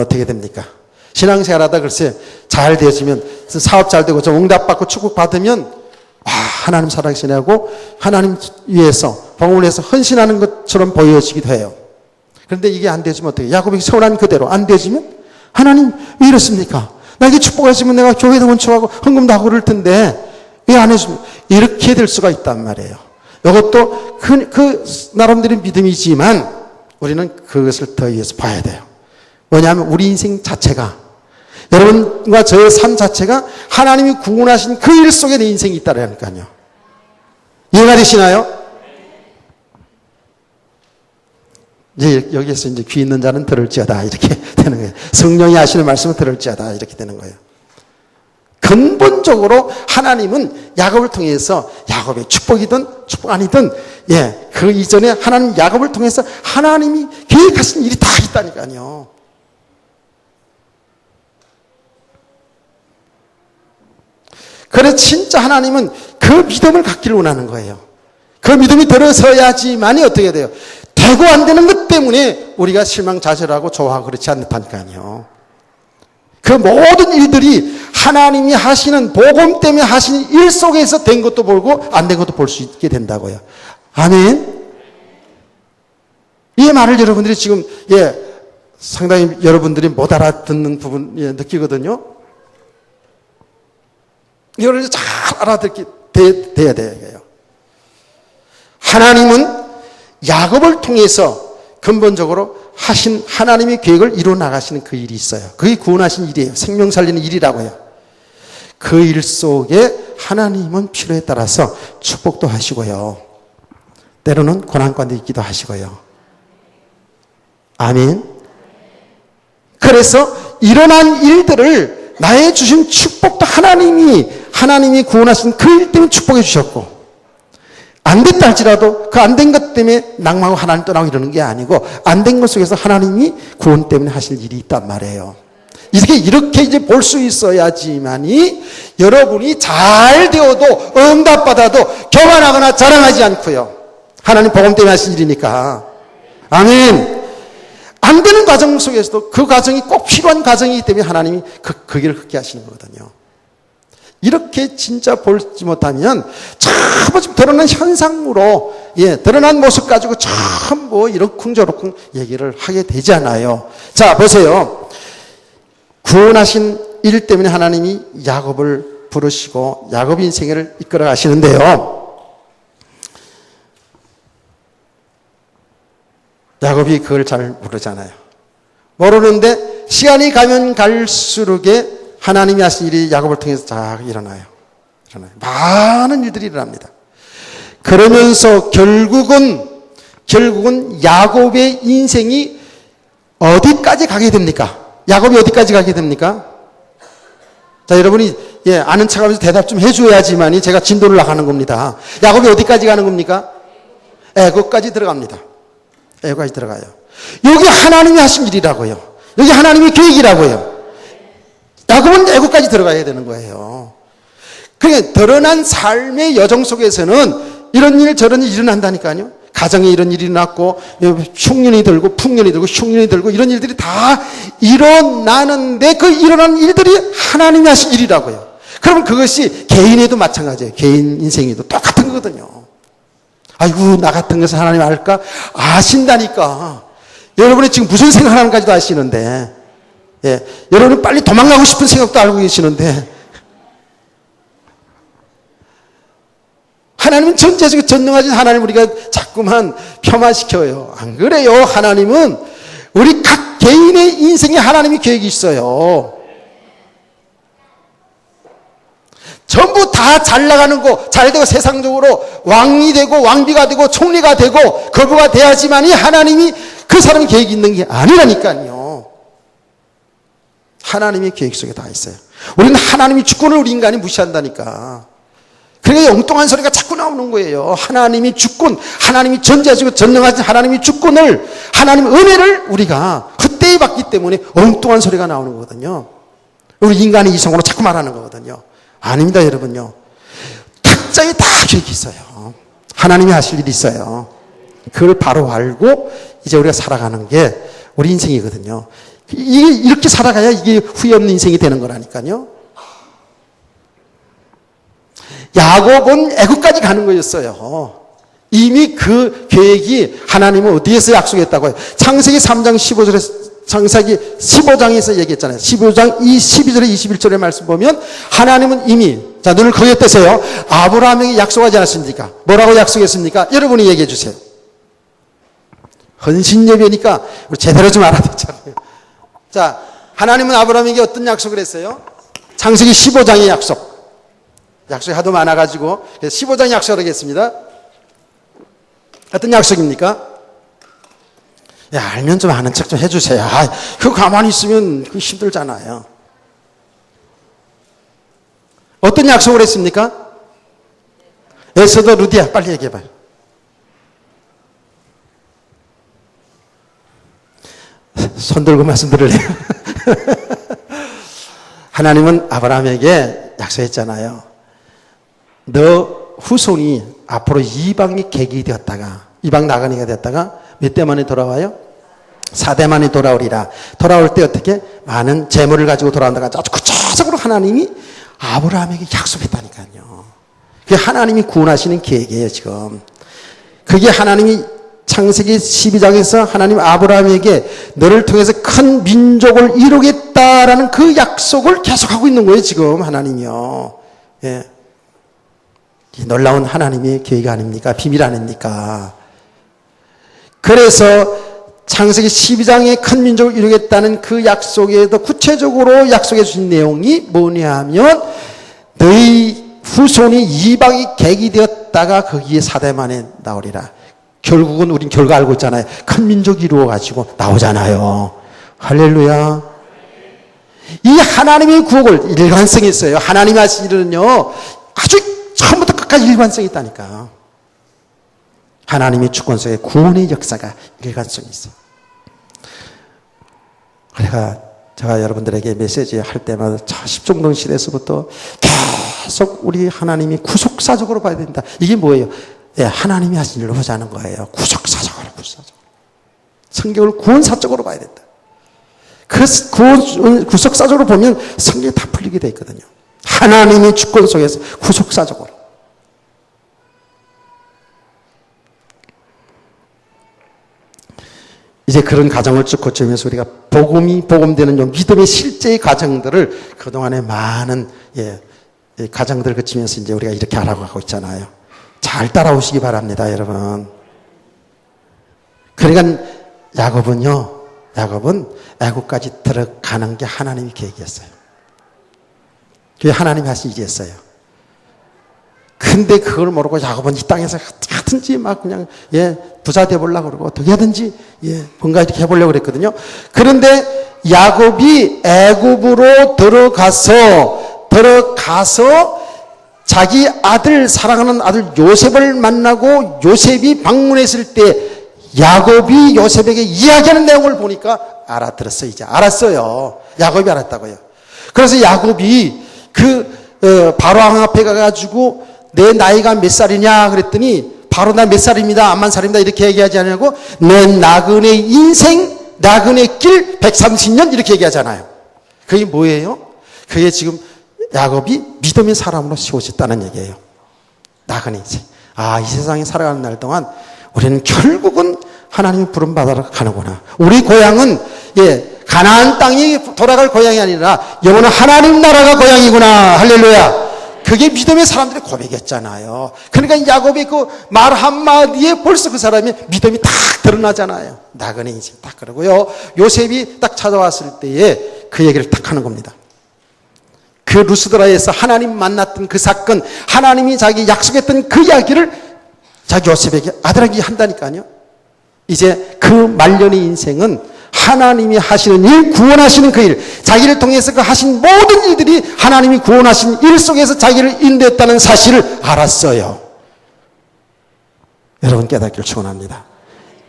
어떻게 됩니까? 신앙생활 하다 글쎄 잘 되어지면 사업 잘 되고 좀 응답받고 축복받으면 하나님 사랑하시냐고 하나님 위해서 복음을 위해서 헌신하는 것처럼 보여지기도 해요. 그런데 이게 안 되지면 어떻게 해요? 야곱이 서운한 그대로 안 되지면 하나님 왜 이렇습니까? 나에게 축복하시면 내가 교회도 원초하고 헌금도 하고 그럴 텐데 왜 안 해줍니까? 이렇게 될 수가 있단 말이에요. 이것도 그 나름대로 믿음이지만 우리는 그것을 더 위해서 봐야 돼요. 뭐냐면 우리 인생 자체가 여러분과 저의 삶 자체가 하나님이 구원하신 그 일 속에 내 인생이 있다라니까요. 이해가 되시나요? 이제 여기에서 이제 귀 있는 자는 들을지어다 이렇게 되는 거예요. 성령이 하시는 말씀을 들을지어다 이렇게 되는 거예요. 근본적으로 하나님은 야곱을 통해서 야곱의 축복이든 축복 아니든 그 이전에 하나님 야곱을 통해서 하나님이 계획하신 일이 다 있다니까요. 그래서 진짜 하나님은 그 믿음을 갖기를 원하는 거예요. 그 믿음이 들어서야지만이 어떻게 돼요? 되고 안 되는 것 때문에 우리가 실망좌절하고 좋아하고 그렇지 않다니까요. 그 모든 일들이 하나님이 하시는 복음 때문에 하시는 일 속에서 된 것도 보고 안 된 것도 볼 수 있게 된다고요. 아멘. 이 말을 여러분들이 지금 상당히 여러분들이 못 알아듣는 부분 느끼거든요. 이걸 잘 알아듣게 돼야 돼요. 하나님은 야곱을 통해서 근본적으로 하신 하나님의 계획을 이루어 나가시는 그 일이 있어요. 그게 구원하신 일이에요. 생명 살리는 일이라고요. 그 일 속에 하나님은 필요에 따라서 축복도 하시고요. 때로는 고난관도 있기도 하시고요. 아멘. 그래서 일어난 일들을 나의 주신 축복도 하나님이 구원하신 그 일 때문에 축복해 주셨고 안 됐다 할지라도 그 안 된 것 때문에 낭망하고 하나님 떠나고 이러는 게 아니고 안 된 것 속에서 하나님이 구원 때문에 하실 일이 있단 말이에요. 이렇게 이제 볼 수 있어야지만이 여러분이 잘 되어도 응답받아도 교만하거나 자랑하지 않고요. 하나님 복음 때문에 하신 일이니까. 아멘. 안 되는 과정 속에서도 그 과정이 꼭 필요한 과정이기 때문에 하나님이 그 길을 걷게 하시는 거거든요. 이렇게 진짜 보지 못하면 참 좀 드러난 현상으로 드러난 모습 가지고 참 이런 쿵저럭쿵 얘기를 하게 되잖아요. 자 보세요. 구원하신 일 때문에 하나님이 야곱을 부르시고 야곱 인생을 이끌어 가시는데요. 야곱이 그걸 잘 모르잖아요. 모르는데 시간이 가면 갈수록에 하나님이 하신 일이 야곱을 통해서 쫙 일어나요. 많은 일들이 일어납니다. 그러면서 결국은 야곱의 인생이 어디까지 가게 됩니까? 야곱이 어디까지 가게 됩니까? 자, 여러분이 아는 척하면서 대답 좀 해줘야지만이 제가 진도를 나가는 겁니다. 야곱이 어디까지 가는 겁니까? 애국까지 들어갑니다. 애국까지 들어가요. 여기 하나님이 하신 일이라고요. 여기 하나님의 계획이라고요. 야곱은 애국까지 들어가야 되는 거예요. 그러니까 드러난 삶의 여정 속에서는 이런 일 저런 일 일어난다니까요. 가정에 이런 일이 났고 흉년이 들고 풍년이 들고 흉년이 들고 이런 일들이 다 일어나는데 그 일어나는 일들이 하나님이 하신 일이라고요. 그러면 그것이 개인에도 마찬가지예요. 개인 인생에도 똑같은 거거든요. 아이고 나 같은 것을 하나님 알까? 아신다니까. 여러분이 지금 무슨 생각하는지도 아시는데 여러분은 빨리 도망가고 싶은 생각도 알고 계시는데 하나님은 전체적으로 전능하신 하나님 우리가 자꾸만 폄하시켜요. 안 그래요. 하나님은 우리 각 개인의 인생에 하나님이 계획이 있어요. 전부 다 잘 나가는 거, 잘 되고 세상적으로 왕이 되고 왕비가 되고 총리가 되고 거부가 돼야지만이 하나님이 그 사람이 계획이 있는 게 아니라니까요. 하나님의 계획 속에 다 있어요. 우리는 하나님이 주권을 우리 인간이 무시한다니까. 그러니까 엉뚱한 소리가 자꾸 나오는 거예요. 하나님이 주권, 하나님이 전지하시고 전능하신 하나님이 주권을, 하나님 은혜를 우리가 헛되이 받기 때문에 엉뚱한 소리가 나오는 거거든요. 우리 인간의 이성으로 자꾸 말하는 거거든요. 아닙니다, 여러분요. 각자에 다 계획이 있어요. 하나님이 하실 일이 있어요. 그걸 바로 알고 이제 우리가 살아가는 게 우리 인생이거든요. 이렇게 살아가야 이게 후회 없는 인생이 되는 거라니까요. 야곱은 애국까지 가는 거였어요. 이미 그 계획이 하나님은 어디에서 약속했다고요? 창세기 3장 15절에 창세기 15장에서 얘기했잖아요. 15장 12절에 21절의 말씀 보면 하나님은 이미 자 눈을 크게 뜨세요. 아브라함에게 약속하지 않았습니까? 뭐라고 약속했습니까? 여러분이 얘기해 주세요. 헌신예배니까 우리 제대로 좀 알아듣잖아요. 자, 하나님은 아브라함에게 어떤 약속을 했어요? 창세기 15장의 약속. 약속이 하도 많아가지고 15장 약속을 하겠습니다. 어떤 약속입니까? 야, 알면 좀 아는 척 좀 해주세요. 그거 가만히 있으면 그거 힘들잖아요. 어떤 약속을 했습니까? 에스더 루디야, 빨리 얘기해봐요. 손 들고 말씀 들을래요? 하나님은 아브라함에게 약속했잖아요. 너 후손이 앞으로 이방이 객이 되었다가 이방 나그네가 되었다가 몇 대 만에 돌아와요? 4대 만에 돌아오리라. 돌아올 때 어떻게? 많은 재물을 가지고 돌아온다가 아주 구체적으로 하나님이 아브라함에게 약속했다니까요. 그게 하나님이 구원하시는 계획이에요, 지금. 그게 하나님이 창세기 12장에서 하나님 아브라함에게 너를 통해서 큰 민족을 이루겠다라는 그 약속을 계속하고 있는 거예요, 지금 하나님이요. 예. 놀라운 하나님의 계획 아닙니까? 비밀 아닙니까? 그래서 창세기 12장에 큰 민족을 이루겠다는 그 약속에도 구체적으로 약속해 주신 내용이 뭐냐 하면 너희 후손이 이방이 객이 되었다가 거기에 4대 만에 나오리라. 결국은 우린 결과 알고 있잖아요. 큰 민족이 이루어가지고 나오잖아요. 할렐루야. 이 하나님의 구속을 일관성이 있어요. 하나님이 하신 일은요 아주 처음부터 끝까지 일관성이 있다니까. 하나님의 주권 속에 구원의 역사가 일관성이 있어요. 제가 여러분들에게 메시지 할 때마다 10종동 시대에서부터 계속 우리 하나님이 구속사적으로 봐야 된다. 이게 뭐예요? 네, 하나님이 하신 일로 보자는 거예요. 구속사적으로. 성경을 구원사적으로 봐야 된다. 그 구속사적으로 보면 성경이 다 풀리게 되어 있거든요. 하나님의 주권 속에서 구속사적으로. 이제 그런 가정을 쭉 거치면서 우리가 복음되는 요 믿음의 실제의 가정들을 그동안에 많은 가정들을 거치면서 이제 우리가 이렇게 알아가고 있잖아요. 잘 따라오시기 바랍니다, 여러분. 그러니까 야곱은 애국까지 들어가는 게 하나님의 계획이었어요. 그게 하나님이 하신 일이었어요. 근데 그걸 모르고 야곱은 이 땅에서 하든지 막 그냥 부자 되어보려고 그러고 어떻게 하든지 뭔가 이렇게 해보려고 그랬거든요. 그런데 야곱이 애굽으로 들어가서 자기 사랑하는 아들 요셉을 만나고 요셉이 방문했을 때 야곱이 요셉에게 이야기하는 내용을 보니까 알아들었어요. 이제 알았어요. 야곱이 알았다고요. 그래서 야곱이 바로 왕 앞에 가가지고 내 나이가 몇 살이냐 그랬더니 바로 나 몇 살입니다, 암만 살입니다 이렇게 얘기하지 않냐고, 내 나그네 인생, 나그네 길 130년 이렇게 얘기하잖아요. 그게 뭐예요? 그게 지금 야곱이 믿음의 사람으로 세워졌다는 얘기예요. 나그네 인생. 이 세상에 살아가는 날 동안 우리는 결국은 하나님의 부름받아러 가는구나. 우리 고향은 가나안 땅이 돌아갈 고향이 아니라 영원한 하나님 나라가 고향이구나. 할렐루야. 그게 믿음의 사람들의 고백이었잖아요. 그러니까 야곱의 그 말 한마디에 벌써 그 사람의 믿음이 딱 드러나잖아요. 나그네 인생 딱 그러고요. 요셉이 딱 찾아왔을 때에 그 얘기를 딱 하는 겁니다. 그 루스드라에서 하나님 만났던 그 사건, 하나님이 자기 약속했던 그 이야기를 자기 요셉에게, 아들에게 한다니까요. 이제 그 말년의 인생은 하나님이 하시는 일, 구원하시는 그 일, 자기를 통해서 그 하신 모든 일들이 하나님이 구원하신 일 속에서 자기를 인도했다는 사실을 알았어요. 여러분 깨닫기를 축원합니다.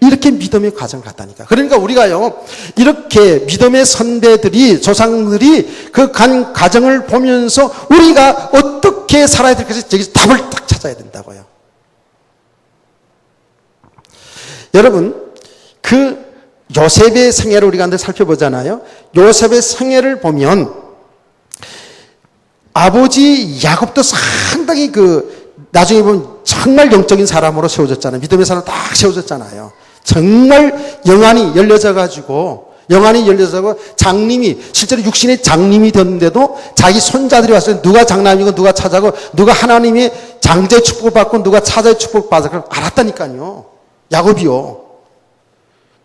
이렇게 믿음의 과정을 갔다니까. 그러니까 우리가요, 이렇게 믿음의 선배들이, 조상들이 그 간 과정을 보면서 우리가 어떻게 살아야 될지 여기서 답을 딱 찾아야 된다고요. 여러분, 그 요셉의 생애를 우리가 한번 살펴보잖아요. 요셉의 생애를 보면 아버지 야곱도 상당히 나중에 보면 정말 영적인 사람으로 세워졌잖아요. 믿음의 사람으로 딱 세워졌잖아요. 정말 영안이 열려져가지고 장님이, 실제로 육신의 장님이 됐는데도 자기 손자들이 왔을 때 누가 장남이고 누가 차자고 누가 하나님의 장자의 축복을 받고 누가 차자의 축복을 받을 걸 알았다니까요. 야곱이요.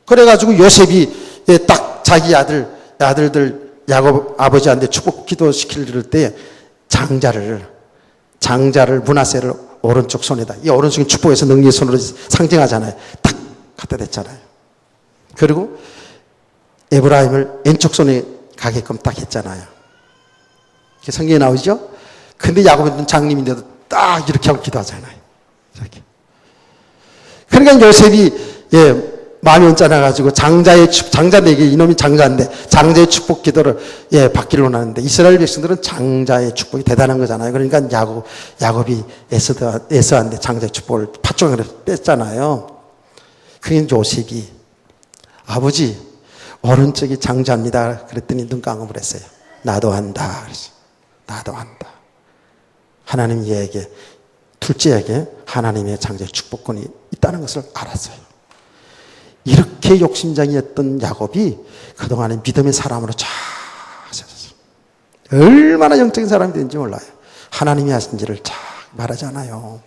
그래가지고 요셉이 딱 자기 아들들 야곱 아버지한테 축복 기도시킬 때 장자를 므낫세를 오른쪽 손에다, 이 오른쪽이 축복해서 능력의 손으로 상징하잖아요. 딱 갖다 댔잖아요. 그리고 에브라임을 왼쪽 손에 가게끔 딱 했잖아요. 이게 성경에 나오죠? 근데 야곱은 장님인데도 딱 이렇게 하고 기도하잖아요. 이렇게. 그러니까 요셉이 마음이 언짢아가지고 장자에게, 이놈이 장자인데 장자의 축복 기도를 받기를 원하는데, 이스라엘 백성들은 장자의 축복이 대단한 거잖아요. 그러니까 야곱이 에서한테 장자의 축복을 팥종으로 뺐잖아요. 그게 요셉이, 아버지 오른쪽이 장자입니다 그랬더니 눈 감음을 했어요. 나도 안다 그랬어요. 나도 안다. 하나님 얘에게, 둘째에게 하나님의 장자의 축복권이 있다는 것을 알았어요. 이렇게 욕심장이었던 야곱이 그동안에 믿음의 사람으로 쫙 세웠어요. 얼마나 영적인 사람이 되는지 몰라요. 하나님이 하신 일을 쫙 말하잖아요.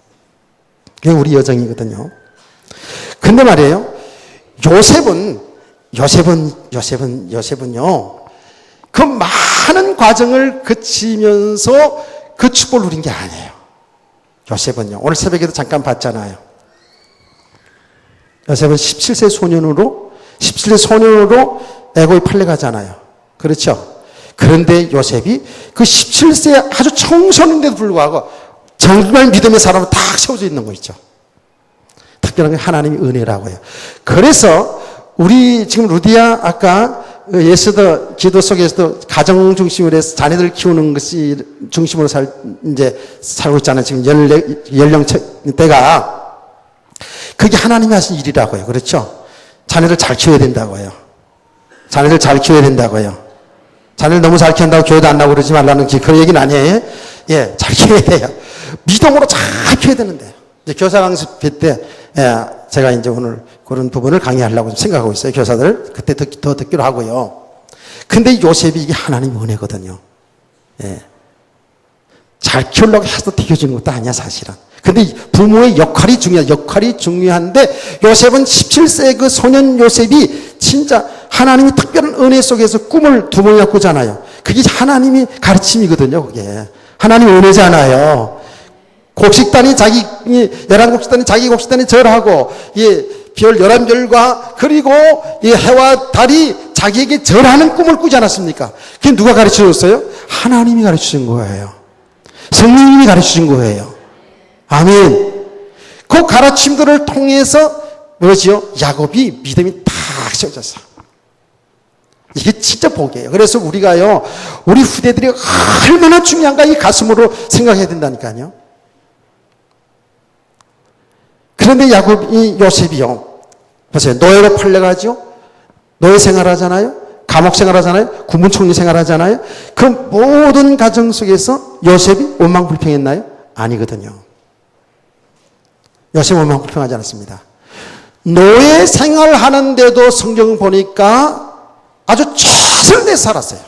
그게 우리 여정이거든요. 근데 말이에요, 요셉은요, 그 많은 과정을 거치면서 그 축복을 누린 게 아니에요. 요셉은요, 오늘 새벽에도 잠깐 봤잖아요. 요셉은 17세 소년으로 애고에 팔려가잖아요. 그렇죠? 그런데 요셉이 그 17세 아주 청소년인데도 불구하고 정말 믿음의 사람으로 딱 세워져 있는 거 있죠. 특별한 게 하나님의 은혜라고요. 그래서 우리 지금 루디아 아까 예수도 기도 속에서도 가정 중심으로 해서 자녀들 키우는 것이 중심으로 살고 있잖아요. 지금 연령대가. 그게 하나님이 하신 일이라고요. 그렇죠? 자녀들 잘 키워야 된다고요. 자녀들 잘 키워야 된다고요. 자녀를 너무 잘 키운다고 교회도 안 나오고 그러지 말라는 그런 얘기는 아니에요. 잘 키워야 돼요. 믿음으로 잘 키워야 되는데. 이제 교사 강습회 때, 제가 이제 오늘 그런 부분을 강의하려고 생각하고 있어요. 교사들. 그때 더 듣기로 하고요. 근데 요셉이 이게 하나님의 은혜거든요. 잘 키우려고 해서 튀겨지는 것도 아니야, 사실은. 근데 부모의 역할이 중요한데, 요셉은 17세 그 소년 요셉이 진짜 하나님이 특별한 은혜 속에서 꿈을 두 번이나 꾸잖아요. 그게 하나님이 가르침이거든요, 그게. 하나님의 은혜잖아요. 곡식단이 열한 곡식단이 자기 곡식단에 절하고, 별 11별과 그리고 해와 달이 자기에게 절하는 꿈을 꾸지 않았습니까? 그게 누가 가르쳐 줬어요? 하나님이 가르쳐 준 거예요. 성령님이 가르쳐 준 거예요. 아멘. 그 가르침들을 통해서 뭐지요? 야곱이 믿음이 탁 세워졌어. 이게 진짜 복이에요. 그래서 우리가요, 우리 후대들이 얼마나 중요한가 이 가슴으로 생각해야 된다니까요. 그런데 요셉이요. 보세요. 노예로 팔려가죠. 노예 생활하잖아요. 감옥 생활하잖아요. 국무총리 생활하잖아요. 그 모든 과정 속에서 요셉이 원망불평했나요? 아니거든요. 요셉 원망불평하지 않았습니다. 노예 생활하는데도 성경 보니까 아주 최선을 다해 살았어요.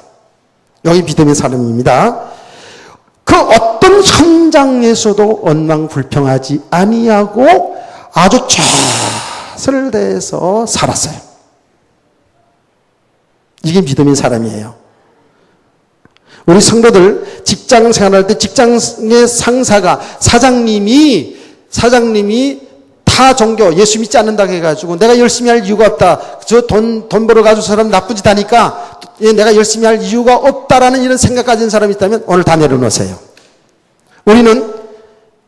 여기 믿음의 사람입니다. 그 어떤 현장에서도 원망불평하지 아니하고 아주 최선을 다해서 살았어요. 이게 믿음의 사람이에요. 우리 성도들 직장 생활할 때 직장의 상사가 사장님이 타 종교 예수 믿지 않는다고 해가지고 내가 열심히 할 이유가 없다. 저 돈 벌어가지고 사람 나쁜 짓 하니까 내가 열심히 할 이유가 없다라는 이런 생각 가진 사람이 있다면 오늘 다 내려놓으세요.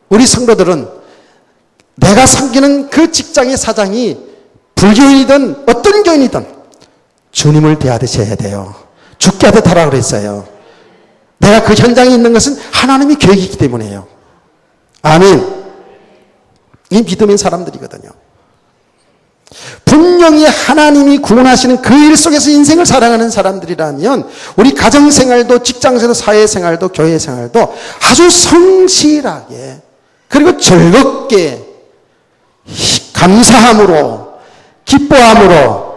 우리 성도들은 내가 섬기는 그 직장의 사장이 불교인이든 어떤 교인이든 주님을 대하듯이 해야 돼요. 죽게 하듯 하라고 그랬어요. 내가 그 현장에 있는 것은 하나님의 계획이기 때문에요. 아멘. 이 믿음인 사람들이거든요. 분명히 하나님이 구원하시는 그 일 속에서 인생을 살아가는 사람들이라면 우리 가정생활도 직장생활도 사회생활도 교회생활도 아주 성실하게 그리고 즐겁게 감사함으로 기뻐함으로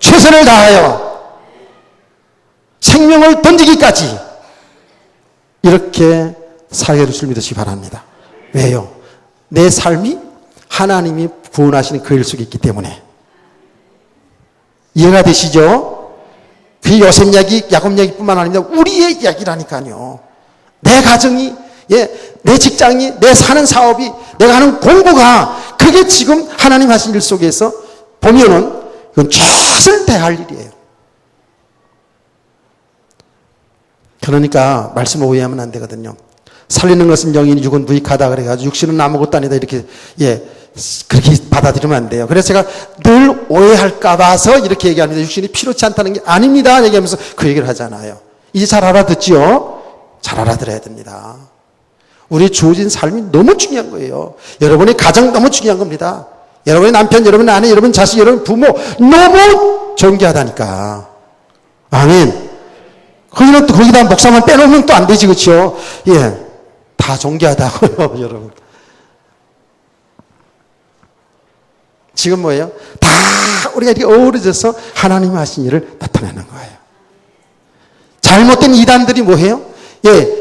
최선을 다하여 생명을 던지기까지 이렇게 살게 줄 믿으시기 바랍니다. 왜요? 내 삶이 하나님이 구원하시는 그 일 속에 있기 때문에. 이해가 되시죠? 그 요셉 이야기, 야곱 이야기뿐만 아니라 우리의 이야기라니까요. 내 가정이, 내 직장이, 내 사는 사업이, 내가 하는 공부가 그게 지금 하나님 하신 일 속에서 보면은 그건 최선을 다할 일이에요. 그러니까 말씀을 오해하면 안 되거든요. 살리는 것은 영이니 육은 무익하다 그래가지고 육신은 아무것도 아니다 이렇게 그렇게 받아들이면 안 돼요. 그래서 제가 늘 오해할까 봐서 이렇게 얘기합니다. 육신이 필요치 않다는 게 아닙니다 얘기하면서 그 얘기를 하잖아요. 이제 잘 알아듣지요? 잘 알아들어야 됩니다. 우리 주어진 삶이 너무 중요한 거예요. 여러분의 가정 너무 중요한 겁니다. 여러분의 남편, 여러분의 아내, 여러분 자식, 여러분 부모 너무 존귀하다니까. 아멘. 거기다 목사만 빼놓으면 또 안 되지, 그렇죠? 다 존귀하다고요, 여러분. 지금 뭐예요? 다 우리가 이렇게 어우러져서 하나님이 하신 일을 나타내는 거예요. 잘못된 이단들이 뭐해요?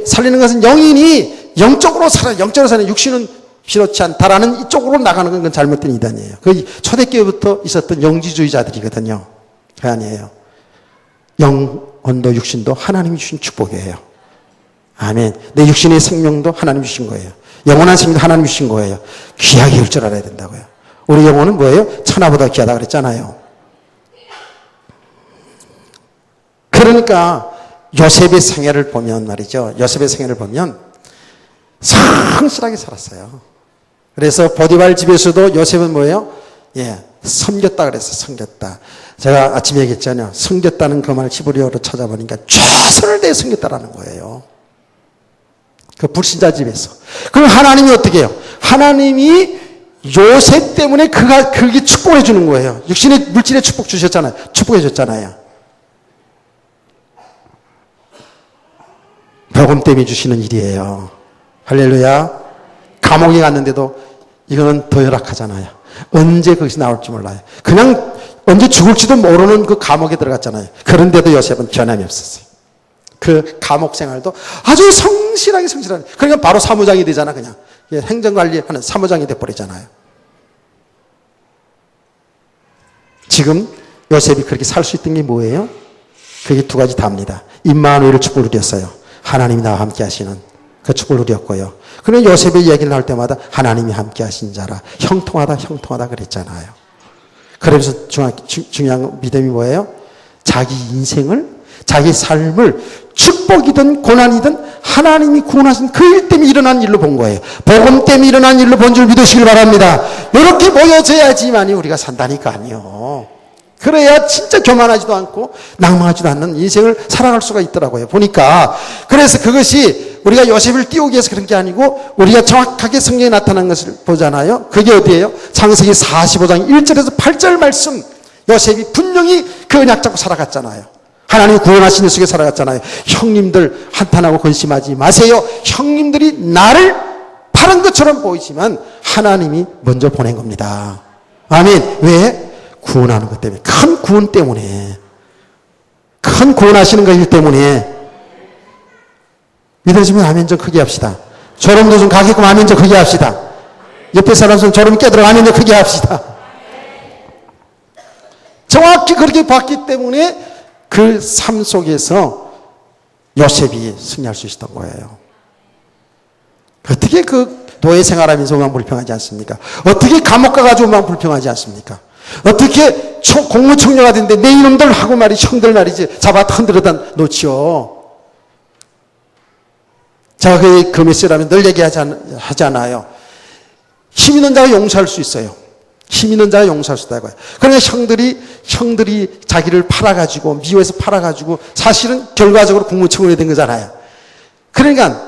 살리는 것은 영인이 영적으로 사는 육신은 필요치 않다라는 이쪽으로 나가는 건 잘못된 이단이에요. 그 초대교회부터 있었던 영지주의자들이거든요. 그 아니에요. 영혼도 육신도 하나님이 주신 축복이에요. 아멘. 내 육신의 생명도 하나님이 주신 거예요. 영원한 생명도 하나님이 주신 거예요. 귀하게 할 줄 알아야 된다고요. 우리 영혼은 뭐예요? 천하보다 귀하다 그랬잖아요. 그러니까 요셉의 생애를 보면 말이죠. 요셉의 생애를 보면 성실하게 살았어요. 그래서 보디발 집에서도 요셉은 뭐예요? 섬겼다 그랬어요. 섬겼다. 제가 아침에 얘기했잖아요. 섬겼다는 그 말 히브리어로 찾아보니까 최선을 다해 섬겼다라는 거예요. 그 불신자 집에서. 그럼 하나님이 어떻게 해요? 하나님이 요셉 때문에 그게 축복해 주는 거예요. 육신의 물질의 축복 주셨잖아요. 축복해 줬잖아요. 복음 때문에 주시는 일이에요. 할렐루야. 감옥에 갔는데도 이거는 더 열악하잖아요. 언제 거기서 나올지 몰라요. 그냥 언제 죽을지도 모르는 그 감옥에 들어갔잖아요. 그런데도 요셉은 변함이 없었어요. 그 감옥 생활도 아주 성실하게. 그러니까 바로 사무장이 되잖아, 그냥. 행정관리하는 사무장이 돼버리잖아요. 지금 요셉이 그렇게 살 수 있던 게 뭐예요? 그게 두 가지 답니다. 임마누엘을 축복을 누렸어요. 하나님이 나와 함께 하시는 그 축복을 누렸고요. 그러면 요셉의 이야기를 나올 때마다 하나님이 함께 하신 자라 형통하다 그랬잖아요. 그러면서 중요한 믿음이 뭐예요? 자기 인생을, 자기 삶을 축복이든 고난이든 하나님이 구원하신 그 일 때문에 일어난 일로 본 거예요. 복음 때문에 일어난 일로 본 줄 믿으시길 바랍니다. 이렇게 보여져야지만이 우리가 산다니까요. 그래야 진짜 교만하지도 않고 낭망하지도 않는 인생을 살아갈 수가 있더라고요. 보니까. 그래서 그것이 우리가 요셉을 띄우기 위해서 그런 게 아니고 우리가 정확하게 성경에 나타난 것을 보잖아요. 그게 어디예요? 창세기 45장 1절에서 8절 말씀. 요셉이 분명히 그 언약 잡고 살아갔잖아요. 하나님 구원하신 일 속에 살아갔잖아요. 형님들 한탄하고 근심하지 마세요. 형님들이 나를 파는 것처럼 보이지만 하나님이 먼저 보낸 겁니다. 아멘. 왜? 구원하는 것 때문에. 큰 구원 때문에. 큰 구원하시는 것 때문에. 믿어지면 아멘 좀 크게 합시다. 졸음도 좀 가게끔 아멘 좀 크게 합시다. 옆에 사람 좀 졸음 깨들어 아멘 좀 크게 합시다. 정확히 그렇게 봤기 때문에 그 삶 속에서 요셉이 승리할 수 있었던 거예요. 어떻게 그 노예 생활하면서 마음 불평하지 않습니까? 어떻게 감옥 가가지고 마음 불평하지 않습니까? 어떻게 공무총리가 됐는데 내 이놈들 하고 말이지 형들 말이지 잡아 흔들어다 놓지요. 제가 그 메시지라면 늘 얘기하잖아요. 힘 있는 자가 용서할 수 있어요. 힘 있는 자가 용서할 수 있다고요. 그러니까 형들이 자기를 팔아가지고 미워해서 팔아가지고 사실은 결과적으로 공무총리가 된 거잖아요. 그러니까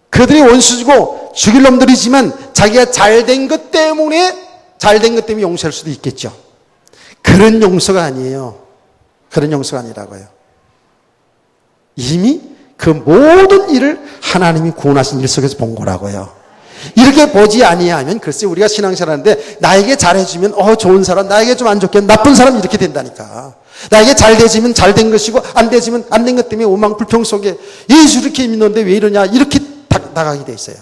그들이 원수지고 죽일 놈들이지만 자기가 잘된 것 때문에 용서할 수도 있겠죠. 그런 용서가 아니에요. 그런 용서가 아니라고요. 이미 그 모든 일을 하나님이 구원하신 일 속에서 본 거라고요. 이렇게 보지 아니하면 글쎄 우리가 신앙생활하는데 나에게 잘해주면 좋은 사람, 나에게 좀 안 좋게 나쁜 사람 이렇게 된다니까. 나에게 잘 되지면 잘 된 것이고 안 되지면 안 된 것 때문에 오만 불평 속에 예수 이렇게 믿는데 왜 이러냐 이렇게 나가게 돼 있어요.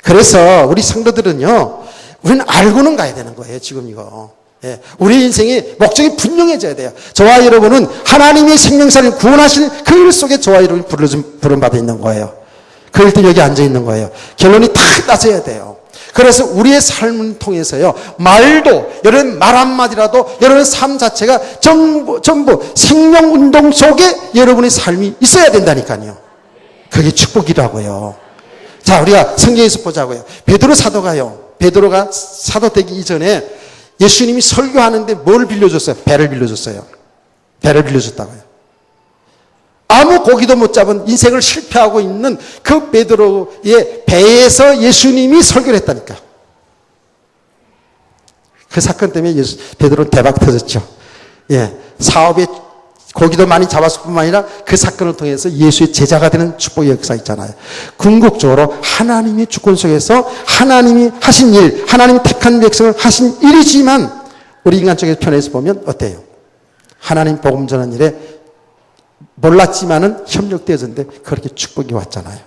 그래서 우리 성도들은요, 우리는 알고는 가야 되는 거예요. 지금 이거. 예, 우리 인생의 목적이 분명해져야 돼요. 저와 여러분은 하나님의 생명사를 구원하실 그 일 속에 저와 여러분이 부름받아 있는 거예요. 그 일 때 여기 앉아 있는 거예요. 결론이 다 따져야 돼요. 그래서 우리의 삶을 통해서요, 말도, 여러분 말 한마디라도 여러분의 삶 자체가 전부 생명운동 속에 여러분의 삶이 있어야 된다니까요. 그게 축복이라고요. 자, 우리가 성경에서 보자고요. 베드로 사도가요. 베드로가 사도 되기 이전에 예수님이 설교하는데 뭘 빌려줬어요? 배를 빌려줬어요. 배를 빌려줬다고요. 아무 고기도 못 잡은 인생을 실패하고 있는 그 베드로의 배에서 예수님이 설교를 했다니까. 그 사건 때문에 베드로는 대박 터졌죠. 예, 사업에 고기도 많이 잡았을 뿐만 아니라 그 사건을 통해서 예수의 제자가 되는 축복의 역사 있잖아요. 궁극적으로 하나님의 주권 속에서 하나님이 하신 일, 하나님이 택한 백성을 하신 일이지만 우리 인간적인 편에서 보면 어때요? 하나님 복음 전하는 일에 몰랐지만은 협력되어졌는데 그렇게 축복이 왔잖아요.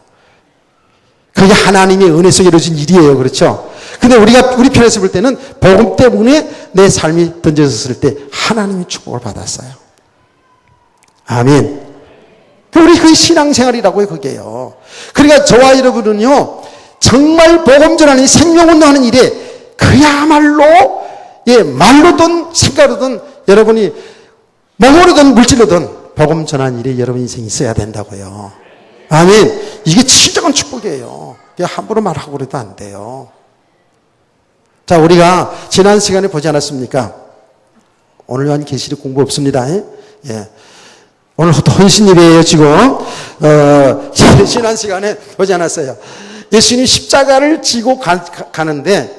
그게 하나님의 은혜 속에 이루어진 일이에요. 그렇죠? 근데 우리가 우리 편에서 볼 때는 복음 때문에 내 삶이 던져졌을 때 하나님의 축복을 받았어요. 아멘. 우리 그 신앙생활이라고요, 그게요. 그러니까 저와 여러분은요, 정말 복음 전하는 생명운동하는 일에 그야말로, 예, 말로든 생각으로든 여러분이 몸으로든 물질로든 복음 전하는 일에 여러분 인생이 있어야 된다고요. 아멘. 이게 진정한 축복이에요. 함부로 말하고 그래도 안 돼요. 자, 우리가 지난 시간에 보지 않았습니까? 오늘 한 계시록 공부 없습니다. 예. 오늘 헌신일이에요, 지금. 지난 시간에 보지 않았어요. 예수님이 십자가를 지고 가는데,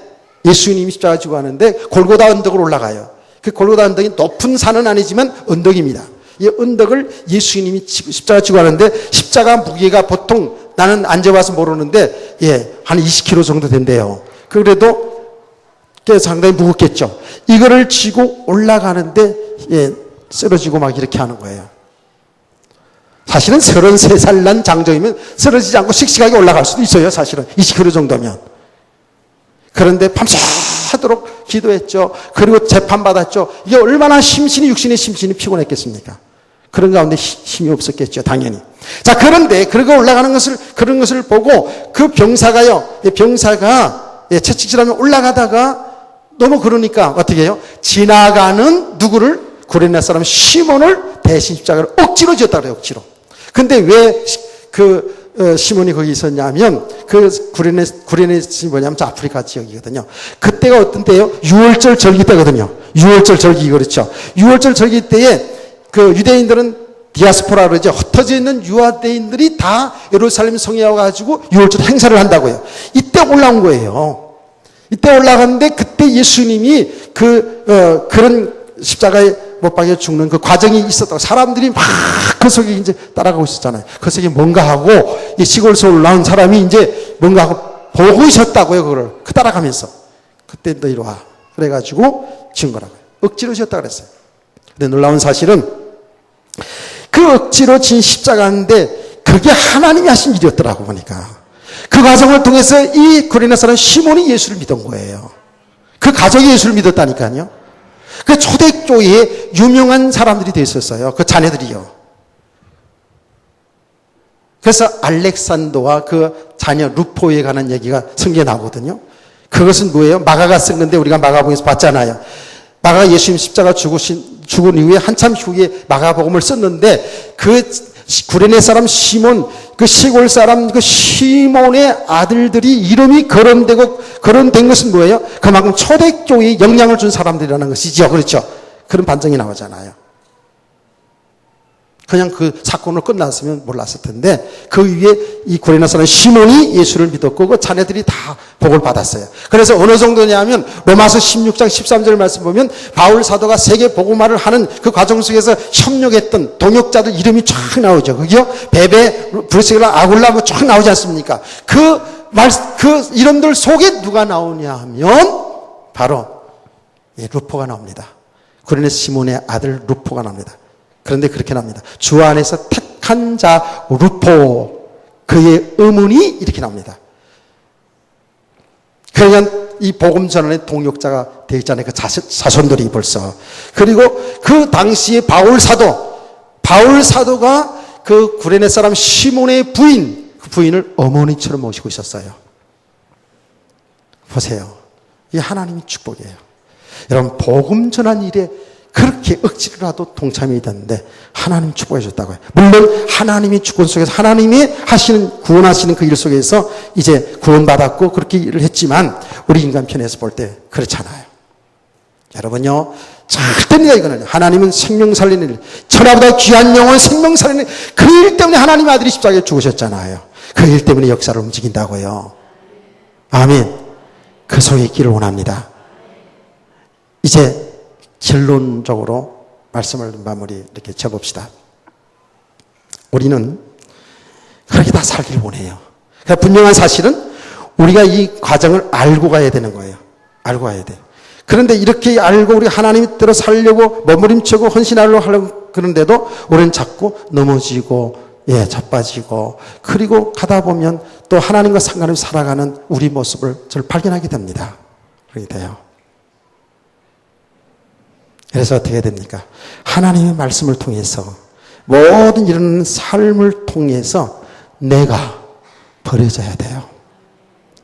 예수님이 십자가 지고 가는데, 골고다 언덕을 올라가요. 그 골고다 언덕이 높은 산은 아니지만 언덕입니다. 이 언덕을 예수님이 십자가 지고 가는데, 십자가 무게가 보통 나는 앉아봐서 모르는데, 예, 한 20kg 정도 된대요. 그래도 상당히 무겁겠죠. 이거를 지고 올라가는데, 예, 쓰러지고 막 이렇게 하는 거예요. 사실은 33살 난 장정이면 쓰러지지 않고 씩씩하게 올라갈 수도 있어요. 사실은 20km 정도면. 그런데 밤새도록 기도했죠. 그리고 재판받았죠. 이게 얼마나 육신의 심신이 피곤했겠습니까? 그런 가운데 힘이 없었겠죠. 당연히. 자, 그런데 그러고 올라가는 그런 것을 보고 그 병사가 채찍질하면 올라가다가 너무 그러니까 어떻게 해요? 지나가는 누구를? 구레네 사람 시몬을 대신 십자가를 억지로 지었다 그래요. 억지로. 근데 왜 시몬이 거기 있었냐면 그 구레네시 뭐냐면 저 아프리카 지역이거든요. 그때가 어떤 때예요? 6월절 절기 때거든요. 6월절 절기 그렇죠. 6월절 절기 때에 그 유대인들은 디아스포라 그러죠. 흩어져 있는 유다인들이 다 예루살렘 성에 와가지고 유월절 행사를 한다고요. 이때 올라온 거예요. 이때 올라갔는데 그때 예수님이 그런 십자가에 못 박혀 죽는 그 과정이 있었다고. 사람들이 막 그 속에 이제 따라가고 있었잖아요. 그 속에 뭔가 하고 이 시골에서 올라온 사람이 이제 뭔가 하고 보고 있었다고요. 그걸 따라가면서 그때 너 이리 와 그래가지고 진 거라고요. 억지로 지었다 그랬어요. 근데 놀라운 사실은 그 억지로 진 십자가인데 그게 하나님이 하신 일이었더라고 보니까. 그 과정을 통해서 이 구레네 사람 시몬이 예수를 믿은 거예요. 그 가족이 예수를 믿었다니까요. 그 초대교회에 유명한 사람들이 돼 있었어요. 그 자녀들이요. 그래서 알렉산더와 그 자녀 루포에 관한 얘기가 성경에 나오거든요. 그것은 뭐예요? 마가가 쓴 건데 우리가 마가복음에서 봤잖아요. 마가가 예수님 십자가 죽은 이후에 한참 후에 마가복음을 썼는데 그 구레네 사람 시몬, 그 시골 사람 그 시몬의 아들들이 이름이 거론된 것은 뭐예요? 그만큼 초대교회에 영향을 준 사람들이라는 것이죠. 그렇죠? 그런 반증이 나오잖아요. 그냥 그 사건으로 끝났으면 몰랐을 텐데 그 위에 이 구레네 사람 시몬이 예수를 믿었고 그 자녀들이 다 복을 받았어요. 그래서 어느 정도냐면 로마서 16장 13절 말씀 보면 바울 사도가 세계 복음화를 하는 그 과정 속에서 협력했던 동역자들 이름이 쫙 나오죠. 그죠? 베베, 브루스라, 아굴라 뭐 쫙 나오지 않습니까? 그 이름들 속에 누가 나오냐 하면 바로 루포가 나옵니다. 구레네 시몬의 아들 루포가 나옵니다. 그런데 그렇게 나옵니다. 주 안에서 택한 자 루포, 그의 의문이 이렇게 나옵니다. 그러니까 이 복음 전환의 동역자가 되어 있잖아요. 그 자손들이 벌써. 그리고 그 당시에 바울 사도가 그 구레네 사람 시몬의 그 부인을 어머니처럼 모시고 있었어요. 보세요. 이게 하나님의 축복이에요. 여러분, 복음 전환 일에 그렇게 억지로라도 동참이 되는데 하나님 축복해 줬다고요. 물론 하나님이 주권 속에서 하나님이 구원하시는 그 일 속에서 이제 구원받았고 그렇게 일을 했지만 우리 인간 편에서 볼 때 그렇잖아요. 여러분요, 절대입니다. 이거는 하나님은 생명 살리는 일, 천하보다 귀한 영혼 생명 살리는 그 일 때문에 하나님의 아들이 십자가에 죽으셨잖아요. 그 일 때문에 역사를 움직인다고요. 아멘. 그 속에 있기를 원합니다. 이제 결론적으로 말씀을 마무리 이렇게 접읍시다. 우리는 그렇게 다 살기를 원해요. 그러니까 분명한 사실은 우리가 이 과정을 알고 가야 되는 거예요. 알고 가야 돼요. 그런데 이렇게 알고 우리 하나님의 뜻대로 살려고 머무림치고 헌신하려고 그런데도 우리는 자꾸 넘어지고 자빠지고 그리고 가다 보면 또 하나님과 상관없이 살아가는 우리 모습을 저를 발견하게 됩니다. 그렇게 돼요. 그래서 어떻게 됩니까? 하나님의 말씀을 통해서 모든 이런 삶을 통해서 내가 버려져야 돼요.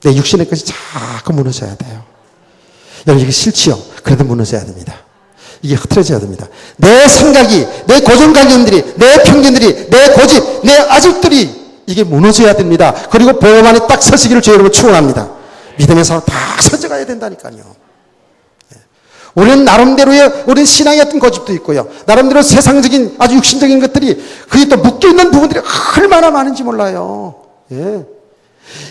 내 육신의 것이 자꾸 무너져야 돼요. 여러분 이게 싫지요? 그래도 무너져야 됩니다. 이게 흐트러져야 됩니다. 내 생각이, 내 고정관념들이, 내 편견들이, 내 고집, 내 아집들이 이게 무너져야 됩니다. 그리고 복음 안에 딱 서시기를 주 여러분 축원합니다. 믿음의 사람 다 서져가야 된다니까요. 우리는 나름대로의 우리는 신앙의 어떤 고집도 있고요. 나름대로 세상적인 아주 육신적인 것들이 그게 또 묶여있는 부분들이 얼마나 많은지 몰라요.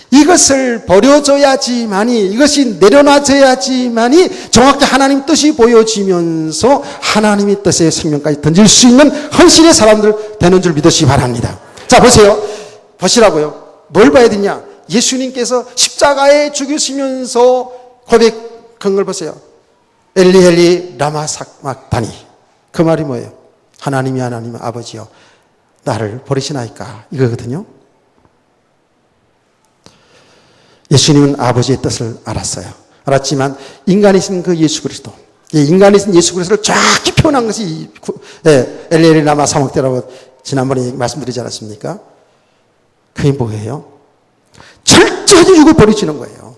이것을 버려줘야지만이, 이것이 내려놔져야지만이 정확히 하나님 뜻이 보여지면서 하나님의 뜻의 생명까지 던질 수 있는 헌신의 사람들 되는 줄 믿으시기 바랍니다. 자, 보세요. 보시라고요. 뭘 봐야 되냐? 예수님께서 십자가에 죽으시면서 고백한 걸 보세요. 엘리 엘리 라마 삭막다니. 그 말이 뭐예요? 하나님 아버지여 나를 버리시나이까, 이거거든요. 예수님은 아버지의 뜻을 알았지만 인간이신 그 예수 그리스도, 인간이신 예수 그리스도를 정확히 표현한 것이 엘리 엘리 라마 삭막다니라고 지난번에 말씀드리지 않았습니까? 그게 뭐예요? 철저히 육을 버리시는 거예요.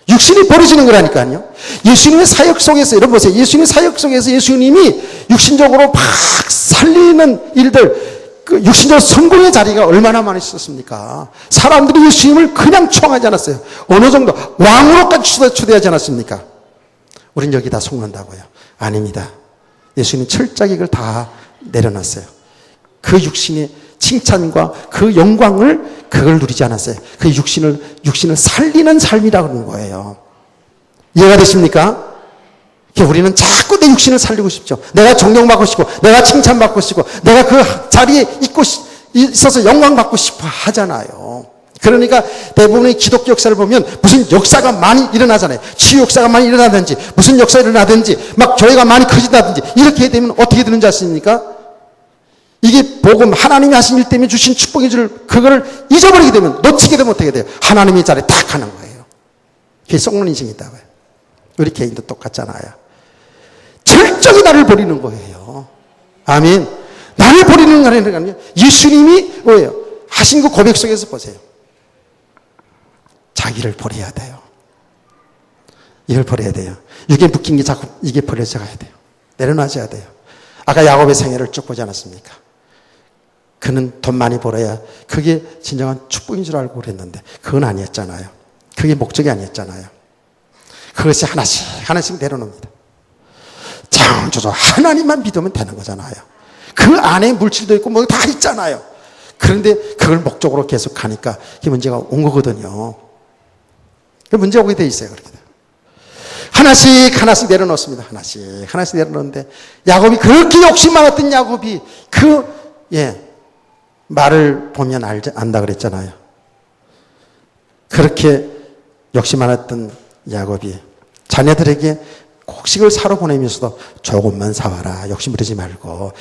육신이 버려지는 거라니까요. 예수님의 사역 속에서, 여러분 보세요. 예수님의 사역 속에서 예수님이 육신적으로 막 살리는 일들, 그 육신적 성공의 자리가 얼마나 많이 있었습니까? 사람들이 예수님을 그냥 초청하지 않았어요. 어느 정도 왕으로까지 초대하지 않았습니까? 우린 여기다 속는다고요. 아닙니다. 예수님 철저히 이걸 다 내려놨어요. 그 육신의 칭찬과 그 영광을 그걸 누리지 않았어요. 그 육신을 살리는 삶이라고 하는 거예요. 이해가 되십니까? 우리는 자꾸 내 육신을 살리고 싶죠. 내가 존경받고 싶고, 내가 칭찬받고 싶고, 내가 그 자리에 있어서 영광받고 싶어 하잖아요. 그러니까 대부분의 기독교 역사를 보면 무슨 역사가 많이 일어나잖아요. 치유 역사가 많이 일어나든지, 무슨 역사가 일어나든지, 막 교회가 많이 커진다든지, 이렇게 되면 어떻게 되는지 아십니까? 이게 복음, 하나님이 하신 일 때문에 주신 축복인 줄, 그거를 잊어버리게 되면, 놓치게 되면 어떻게 돼요? 하나님의 자리에 딱 가는 거예요. 그게 썩는 인생이 있다고요. 우리 개인도 똑같잖아요. 철저히 나를 버리는 거예요. 아멘. 나를 버리는 거라는 아니에요. 예수님이 뭐예요? 하신 그 고백 속에서 보세요. 자기를 버려야 돼요. 이걸 버려야 돼요. 이게 묶인 게 자꾸 이게 버려져 가야 돼요. 내려놔줘야 돼요. 아까 야곱의 생애를 쭉 보지 않았습니까? 그는 돈 많이 벌어야 그게 진정한 축복인 줄 알고 그랬는데 그건 아니었잖아요. 그게 목적이 아니었잖아요. 그것이 하나씩 내려놓습니다. 창조주 하나님만 믿으면 되는 거잖아요. 그 안에 물질도 있고 뭐 다 있잖아요. 그런데 그걸 목적으로 계속 가니까 이 문제가 온 거거든요. 문제가 오게 돼 있어요. 그렇게. 하나씩 내려놓습니다. 하나씩 내려놓는데 야곱이 그렇게 욕심 많았던 야곱이 말을 보면 안다 그랬잖아요. 그렇게 욕심 많았던 야곱이 자녀들에게 곡식을 사러 보내면서도 조금만 사와라. 욕심 부리지 말고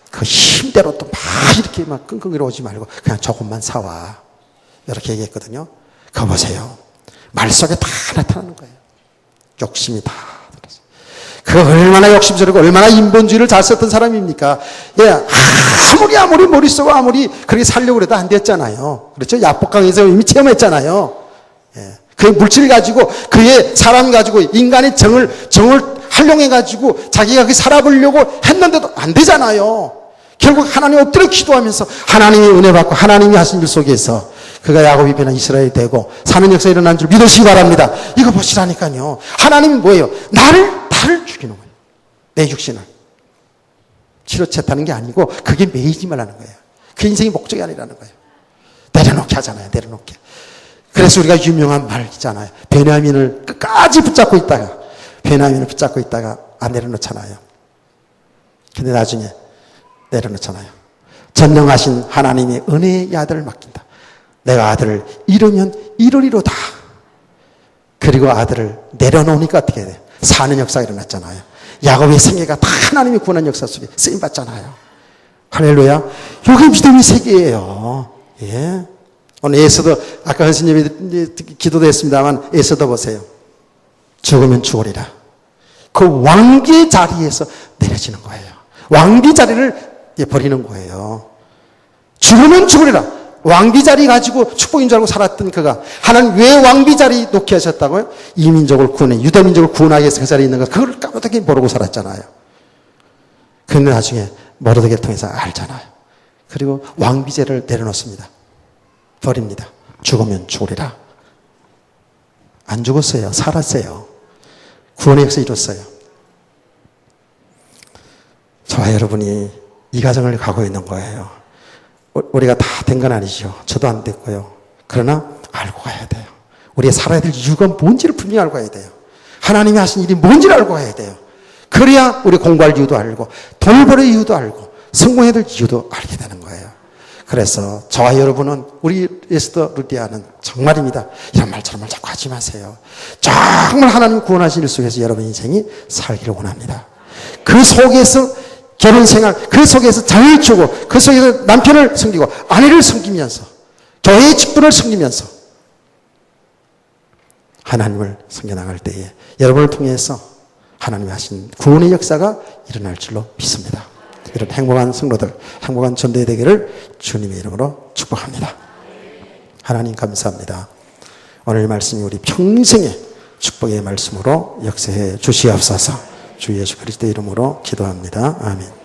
그 힘대로 또 막 이렇게 막 끙끙이러 오지 말고 그냥 조금만 사와. 이렇게 얘기했거든요. 그거 보세요. 말 속에 다 나타나는 거예요. 욕심이 다 들었어요. 그 얼마나 욕심스럽고 얼마나 인본주의를 잘 썼던 사람입니까? 아무리 머릿속으로 아무리 그렇게 살려고 해도 안 됐잖아요. 그렇죠? 야복강에서 이미 체험했잖아요. 그 물질 가지고 그의 사람 가지고 인간의 정을 활용해 가지고 자기가 그 살아보려고 했는데도 안 되잖아요. 결국 하나님 엎드려 기도하면서 하나님의 은혜 받고 하나님이 하신 일 속에서 그가 야곱이 변한 이스라엘이 되고 사는 역사가 일어난 줄 믿으시기 바랍니다. 이거 보시라니까요. 하나님은 뭐예요? 나를 죽이는 거예요. 내 육신을. 치료채타는 게 아니고 그게 매이지 말라는 거예요. 그 인생이 목적이 아니라는 거예요. 내려놓게 하잖아요. 내려놓게. 그래서 우리가 유명한 말 있잖아요. 베냐민을 끝까지 붙잡고 있다가 안 내려놓잖아요. 근데 나중에 내려놓잖아요. 전능하신 하나님의 은혜의 아들을 맡긴다. 내가 아들을 잃으면 이르리로다. 그리고 아들을 내려놓으니까 어떻게 돼요? 사는 역사가 일어났잖아요. 야곱의 생애가 다 하나님의 구원한 역사 속에 쓰임받잖아요. 할렐루야. 이게 믿음의 세계예요. 예. 오늘 에서도 아까 선생님이 기도도 했습니다만 에서도 보세요. 죽으면 죽으리라. 그 왕비의 자리에서 내려지는 거예요. 왕비 자리를 버리는 거예요. 죽으면 죽으리라. 왕비 자리 가지고 축복인 줄 알고 살았던 그가 하나님 왜 왕비 자리 놓게 하셨다고요? 이 민족을 구원해 유다 민족을 구원하기 위해서 그 자리에 있는 거 그걸 까맣게 모르고 살았잖아요. 그런데 나중에 모르드게를 통해서 알잖아요. 그리고 왕비제를 내려놓습니다. 버립니다. 죽으면 죽으리라. 안 죽었어요. 살았어요. 구원의 역사 이뤘어요. 저와 여러분이 이 과정을 가고 있는 거예요. 우리가 다 된 건 아니죠. 저도 안 됐고요. 그러나 알고 가야 돼요. 우리가 살아야 될 이유가 뭔지를 분명히 알고 가야 돼요. 하나님이 하신 일이 뭔지를 알고 가야 돼요. 그래야 우리 공부할 이유도 알고 돈을 벌을 이유도 알고 성공해야 될 이유도 알게 되는 거예요. 그래서 저와 여러분은 우리 에스더 루디아는 정말입니다. 이런 말 저런 말 자꾸 하지 마세요. 정말 하나님 구원하신 일 속에서 여러분 인생이 살기를 원합니다. 그 속에서 결혼생활, 그 속에서 자녀를 주고 그 속에서 남편을 섬기고 아내를 섬기면서 교회의 직분을 섬기면서 하나님을 섬겨나갈 때에 여러분을 통해서 하나님이 하신 구원의 역사가 일어날 줄로 믿습니다. 이런 행복한 성도들, 행복한 전도회 되기를 주님의 이름으로 축복합니다. 하나님 감사합니다. 오늘 말씀이 우리 평생의 축복의 말씀으로 역사해 주시옵소서. 주 예수 그리스도의 이름으로 기도합니다. 아멘.